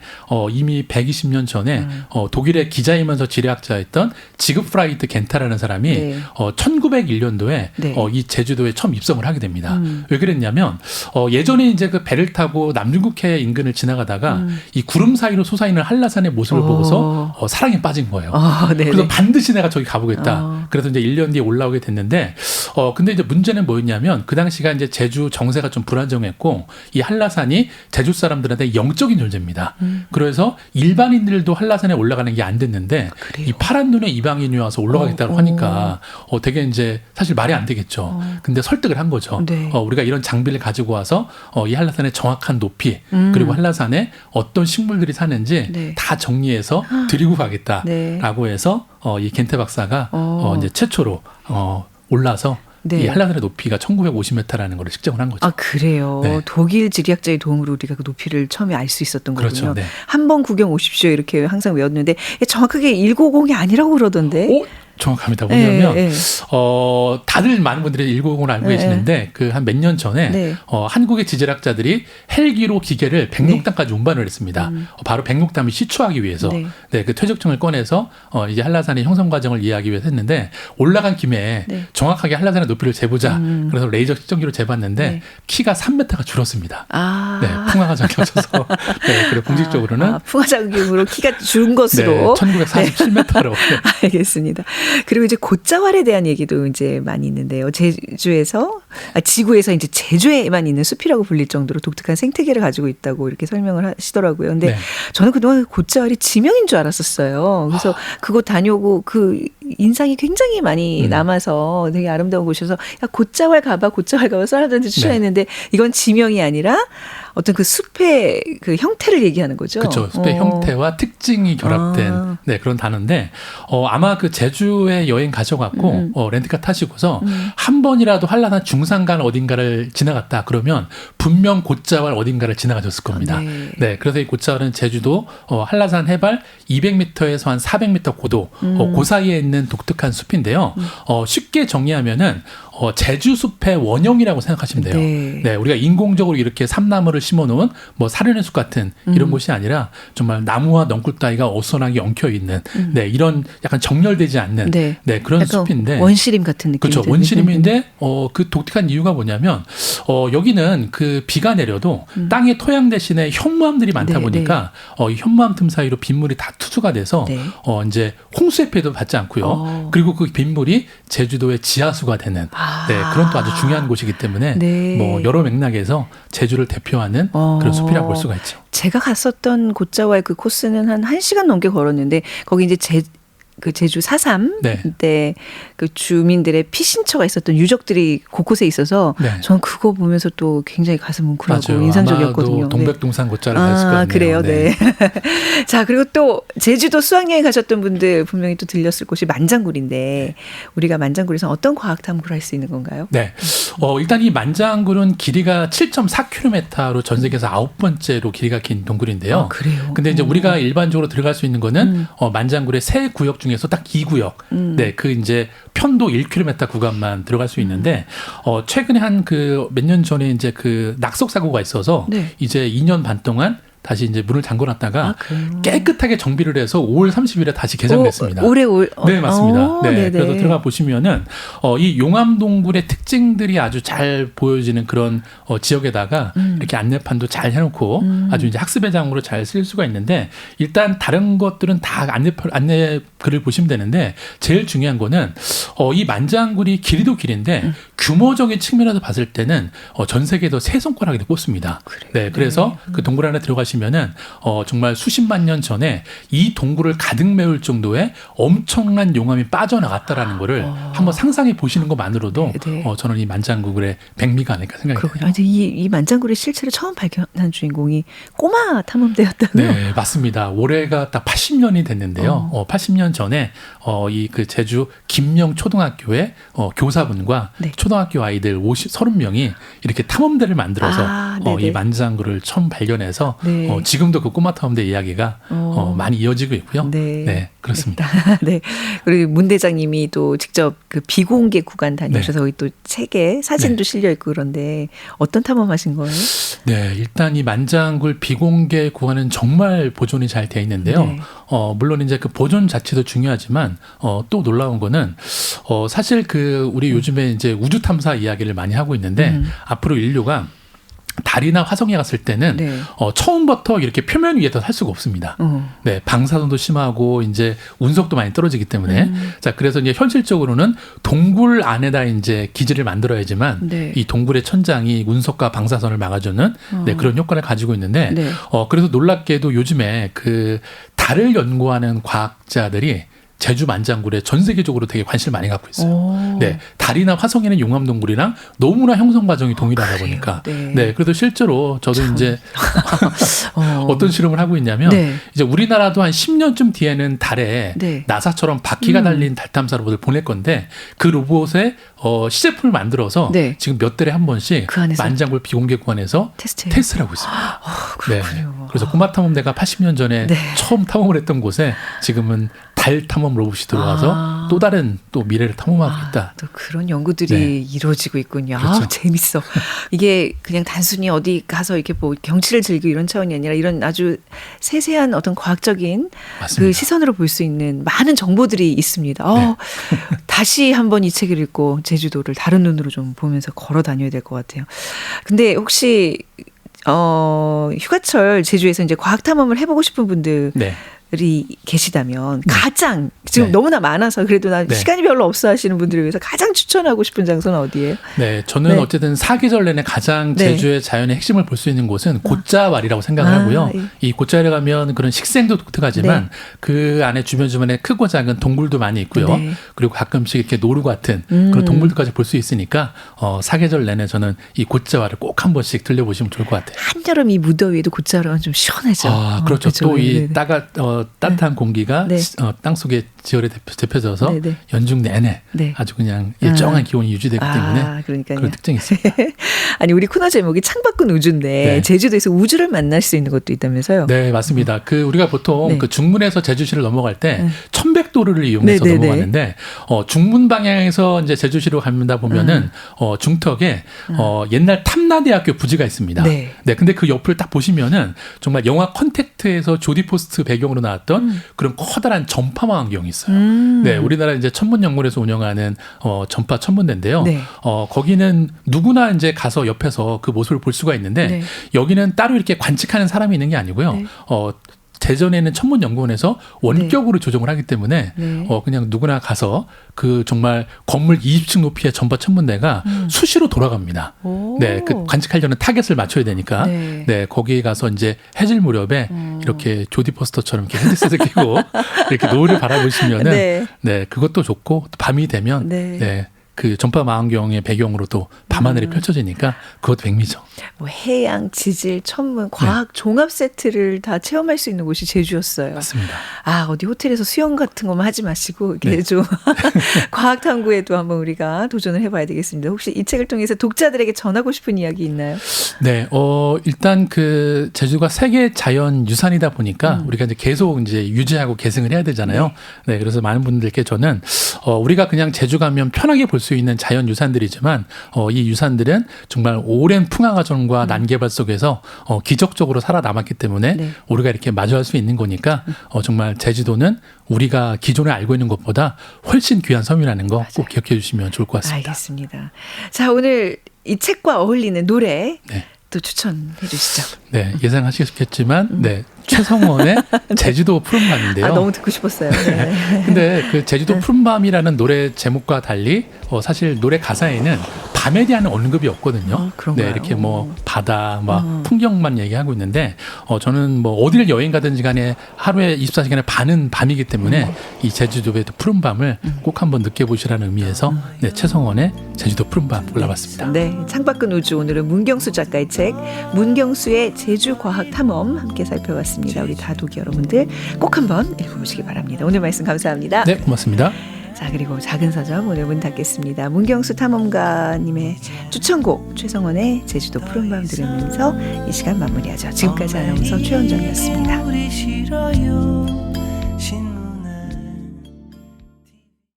이미 120년 전에 독일의 기자이면서 지리학자였던 지그프라이드 겐타라는 사람이 네. 1901년도에 네. 이 제주도에 처음 입성을 하게 됩니다. 왜 그랬냐면 예전에 이제 그 배를 타고 남중국해 인근을 지나가다가 이 구름 사이로 솟아있는 한라산의 모습을 보고서 사랑에 빠진 거예요. 네네. 그래서 반드시 내가 저기 가보겠다. 그래서 이제 1년 뒤에 올라오게 됐는데, 근데 이제 문제는 뭐였냐면, 그 당시가 이제 제주 정세가 좀 불안정했고, 이 한라산이 제주 사람들한테 영적인 존재입니다. 그래서 일반인들도 한라산에 올라가는 게 안 됐는데, 그래요? 이 파란 눈에 이방인이 와서 올라가겠다고 하니까, 되게 이제 사실 말이 안 되겠죠. 근데 설득을 한 거죠. 네. 우리가 이런 장비를 가지고 와서, 이 한라산의 정확한 높이, 그리고 한라산에 어떤 식물들이 사는지 네. 다 정리해서 드리고 가겠다라고 네. 해서 이 겐테 박사가 이제 최초로 올라서 네. 이 한라산의 높이가 1950m라는 걸 측정을 한 거죠. 아, 그래요. 네. 독일 지리학자의 도움으로 우리가 그 높이를 처음에 알 수 있었던 그렇죠. 거군요. 네. 한번 구경 오십시오 이렇게 항상 외웠는데 정확하게 190이 아니라고 그러던데. 오, 정확합니다. 뭐냐면 네. 다들 많은 분들이 190을 알고 계시는데 그 한 몇 년 전에 네. 한국의 지질학자들이 헬기로 기계를 백록담까지 운반을 했습니다. 바로 백록담을 시추하기 위해서 네. 그 퇴적층을 꺼내서 이제 한라산의 형성 과정을 이해하기 위해서 했는데 올라간 김에 네. 정확하게 한라산의 높이를 재보자. 그래서 레이저 측정기로 재봤는데 네. 키가 3m가 줄었습니다. 아. 네, 풍화가 적혀져서 네, 그리고 공식적으로는 풍화작용으로 키가 준 것으로. 네, 1947m로. 알겠습니다. 그리고 이제 곶자왈에 대한 얘기도 이제 많이 있는데요. 지구에서 이제 제주에만 있는 숲이라고 불릴 정도로 독특한 생태계를 가지고 있다고 이렇게 설명을 하시더라고요. 근데 네. 저는 그동안 곶자왈이 지명인 줄 알았었어요. 그래서 그곳 다녀오고 그 인상이 굉장히 많이 남아서 되게 아름다운 곳이어서 야, 곶자왈 가봐 사람들한테 추천했는데 이건 지명이 아니라 어떤 그 숲의 그 형태를 얘기하는 거죠. 그렇죠. 숲의 형태와 특징이 결합된 그런 단어인데 아마 그 제주에 여행 가셔갖고 렌트카 타시고서 한 번이라도 한라산 중산간 어딘가를 지나갔다 그러면 분명 곶자왈 어딘가를 지나가셨을 겁니다. 네. 그래서 이 곶자왈은 제주도 한라산 해발 200m에서 한 400m 고도 그 사이에 있는 독특한 숲인데요. 쉽게 정리하면은 제주 숲의 원형이라고 생각하시면 돼요. 네. 네, 우리가 인공적으로 이렇게 삼나무를 심어놓은 뭐 사려의 숲 같은 이런 곳이 아니라 정말 나무와 넝쿨 따위가 어수선하게 엉켜 있는 네, 이런 약간 정렬되지 않는 네. 네, 그런 약간 숲인데 원시림 같은 느낌이 그렇죠. 드는. 원시림인데 그 독특한 이유가 뭐냐면 여기는 그 비가 내려도 땅의 토양 대신에 현무암들이 많다 네, 보니까 이 현무암 틈 사이로 빗물이 다 투수가 돼서 네. 이제 홍수의 피해도 받지 않고요. 그리고 그 빗물이 제주도의 지하수가 되는 네, 그런 또 아주 중요한 곳이기 때문에 네. 뭐 여러 맥락에서 제주를 대표하는 그런 숲이라고 볼 수가 있죠. 제가 갔었던 곳자와의 그 코스는 한 1시간 넘게 걸었는데 거기 이제 그 제주 4.3 네. 때 그 주민들의 피신처가 있었던 유적들이 곳곳에 있어서 네. 전 그거 보면서 또 굉장히 가슴 뭉클하고 맞아요. 인상적이었거든요. 아마도 동백동산 곧자를 갔을 것 같네요. 그래요. 네. 자, 그리고 또 제주도 수학여행 가셨던 분들 분명히 또 들렸을 곳이 만장굴인데 우리가 만장굴에서 어떤 과학 탐구를 할 수 있는 건가요? 네. 일단 이 만장굴은 길이가 7.4km로 전 세계에서 9번째로 길이가 긴 동굴인데요. 그래요. 근데 이제 우리가 일반적으로 들어갈 수 있는 거는 만장굴의 세 구역 중에서 딱 2구역. 네, 그 이제 편도 1km 구간만 들어갈 수 있는데 최근에 한 그 몇 년 전에 이제 그 낙석 사고가 있어서 네. 이제 2년 반 동안 다시 이제 문을 잠궈놨다가 그래요? 깨끗하게 정비를 해서 5월 30일에 다시 개장됐습니다. 올해 네, 맞습니다. 네, 네네. 그래서 들어가 보시면은 이 용암동굴의 특징들이 아주 잘 보여지는 그런 지역에다가 이렇게 안내판도 잘 해놓고 아주 이제 학습의 장으로 잘 쓸 수가 있는데 일단 다른 것들은 다 안내 글을 보시면 되는데 제일 중요한 거는 이 만장굴이 길이도 길인데 규모적인 측면에서 봤을 때는 전 세계에서 세 손가락에 꼽습니다. 네, 그래서 그 동굴 안에 들어가시면은 정말 수십만 년 전에 이 동굴을 가득 메울 정도의 엄청난 용암이 빠져나갔다라는 거를 한번 상상해 보시는 것만으로도 네. 저는 이 만장굴의 백미가 아닐까 생각이 그렇군요. 듭니다. 이 만장굴의 실체를 처음 발견한 주인공이 꼬마 탐험대였다고요? 네, 맞습니다. 올해가 딱 80년이 됐는데요. 80년 전에 이 그 제주 김영 초등학교의 교사분과 네. 초등학교 아이들 30명이 이렇게 탐험대를 만들어서 네네. 이 만장굴을 처음 발견해서 네. 지금도 그 꼬마 탐험대 이야기가 많이 이어지고 있고요. 네. 그렇습니다. 네. 그리고 문 대장님이 또 직접 그 비공개 구간 다니셔서 거기 또 책에 사진도 실려 있고 그런데 어떤 탐험하신 거예요? 네, 일단 이 만장굴 비공개 구간은 정말 보존이 잘 되어 있는데요. 네. 물론 이제 그 보존 자체도 중요하지만 또 놀라운 거는 사실 그 우리 요즘에 이제 우주 탐사 이야기를 많이 하고 있는데 앞으로 인류가 달이나 화성에 갔을 때는 네. 처음부터 이렇게 표면 위에서 살 수가 없습니다. 네, 방사선도 심하고 이제 운석도 많이 떨어지기 때문에 자 그래서 이제 현실적으로는 동굴 안에다 이제 기지를 만들어야지만 네. 이 동굴의 천장이 운석과 방사선을 막아주는 네, 그런 효과를 가지고 있는데 네. 그래서 놀랍게도 요즘에 그 달을 연구하는 과학자들이 제주 만장굴에 전 세계적으로 되게 관심을 많이 갖고 있어요. 네, 달이나 화성에는 용암동굴이랑 너무나 형성 과정이 동일하다 그래요? 보니까. 네. 네, 그래도 실제로 저도 이제 어떤 실험을 하고 있냐면 네. 이제 우리나라도 한 10년쯤 뒤에는 달에 네. 나사처럼 바퀴가 달린 달 탐사 로봇을 보낼 건데 그 로봇에 시제품을 만들어서 네. 지금 몇 달에 한 번씩 그 안에서? 만장굴 비공개 구간에서 테스트해요? 테스트를 하고 있습니다. 그렇군요. 네. 그래서 꼬마 탐험대가 80년 전에 네. 처음 탐험을 했던 곳에 지금은 달 탐험 로봇이 들어와서 또 다른 또 미래를 탐험하고 있다. 또 그런 연구들이 네. 이루어지고 있군요. 그렇죠. 재밌어. 이게 그냥 단순히 어디 가서 이렇게 뭐 경치를 즐기고 이런 차원이 아니라 이런 아주 세세한 어떤 과학적인 맞습니다. 그 시선으로 볼 수 있는 많은 정보들이 있습니다. 다시 한번 이 책을 읽고 제주도를 다른 눈으로 좀 보면서 걸어 다녀야 될 것 같아요. 근데 혹시 휴가철 제주에서 이제 과학 탐험을 해보고 싶은 분들 네. 이 계시다면 가장 지금 네. 너무나 많아서 그래도 난 네. 시간이 별로 없어 하시는 분들을 위해서 가장 추천하고 싶은 장소는 어디예요? 네, 저는 네. 어쨌든 사계절 내내 가장 네. 제주의 자연의 핵심을 볼 수 있는 곳은 곶자왈이라고 생각을 하고요. 예. 이 곶자왈에 가면 그런 식생도 독특하지만 네. 그 안에 주변에 크고 작은 동굴도 많이 있고요. 네. 그리고 가끔씩 이렇게 노루 같은 그런 동물들까지 볼 수 있으니까 사계절 내내 저는 이 곶자왈을 꼭 한 번씩 들려보시면 좋을 것 같아요. 한여름 이 무더위에도 곶자왈은 좀 시원하죠. 그렇죠. 또 이 네. 따뜻한 공기가 네. 땅속에 지열에 데펴져서 네, 네. 연중 내내 네. 아주 그냥 일정한 기온이 유지되기 때문에 그러니까요. 그런 특징이 있습니다. 아니 우리 코너 제목이 창밖은 우주인데 네. 제주도에서 우주를 만날 수 있는 것도 있다면서요? 네, 맞습니다. 그 우리가 보통 네. 그 중문에서 제주시를 넘어갈 때 네. 천백도로를 이용해서 네, 네, 넘어가는데 중문 방향에서 이제 제주시로 갑니다 보면은 중턱에 옛날 탐라대학교 부지가 있습니다. 네. 네, 근데 그 옆을 딱 보시면은 정말 영화 컨택트에서 조디 포스트 배경으로 나왔던 그런 커다란 전파망원경이 있어요. 네, 우리나라 이제 천문연구원에서 운영하는 전파 천문대인데요. 네. 거기는 누구나 이제 가서 옆에서 그 모습을 볼 수가 있는데 네. 여기는 따로 이렇게 관측하는 사람이 있는 게 아니고요. 네. 대전에는 천문연구원에서 원격으로 조정을 하기 때문에 네. 그냥 누구나 가서 그 정말 건물 20층 높이의 전파 천문대가 수시로 돌아갑니다. 오. 네, 그 관측하려는 타겟을 맞춰야 되니까 네. 네, 거기에 가서 이제 해질 무렵에 이렇게 조디 포스터처럼 이렇게 헤드셋을 끼고 이렇게 노을을 바라보시면은 네. 네, 그것도 좋고 또 밤이 되면 네. 네. 그 전파 망원경의 배경으로 또 밤하늘이 펼쳐지니까 그것도 백미죠. 뭐 해양, 지질, 천문, 과학 종합 세트를 다 체험할 수 있는 곳이 제주였어요. 맞습니다. 아, 어디 호텔에서 수영 같은 것만 하지 마시고 이렇게 네. 좀 과학 탐구에도 한번 우리가 도전을 해봐야 되겠습니다. 혹시 이 책을 통해서 독자들에게 전하고 싶은 이야기 있나요? 네, 일단 그 제주가 세계 자연 유산이다 보니까 우리가 이제 계속 이제 유지하고 계승을 해야 되잖아요. 네, 그래서 많은 분들께 저는 우리가 그냥 제주 가면 편하게 볼 수 있는 자연 유산들이지만 이 유산들은 정말 오랜 풍화 과정과 난개발 속에서 기적적으로 살아남았기 때문에 네. 우리가 이렇게 마주할 수 있는 거니까 정말 제주도는 우리가 기존에 알고 있는 것보다 훨씬 귀한 섬이라는 거 꼭 기억해 주시면 좋을 것 같습니다. 알겠습니다. 자, 오늘 이 책과 어울리는 노래 네. 또 추천해 주시죠. 네, 예상하시겠지만 네, 최성원의 제주도 푸른밤인데요. 아, 너무 듣고 싶었어요. 네. 근데 그 제주도 푸른밤이라는 노래 제목과 달리 사실 노래 가사에는 밤에 대한 언급이 없거든요. 그런가요? 네, 이렇게 뭐 바다, 막 풍경만 얘기하고 있는데 저는 뭐 어디를 여행 가든지 간에 하루에 24시간의 반은 밤이기 때문에 이 제주도의 푸른 밤을 꼭 한번 느껴보시라는 의미에서 네, 최성원의 제주도 푸른 밤 골라봤습니다. 네, 창밖은 우주 오늘은 문경수 작가의 책 문경수의 제주 과학 탐험 함께 살펴봤습니다. 우리 다독이 여러분들 꼭 한번 읽어보시기 바랍니다. 오늘 말씀 감사합니다. 네, 고맙습니다. 자, 그리고 작은 서점 오늘 문 닫겠습니다. 문경수 탐험가님의 추천곡 최성원의 제주도 푸른밤 들으면서 이 시간 마무리하죠. 지금까지 아나운서 최원정이었습니다. 우리 싫어요.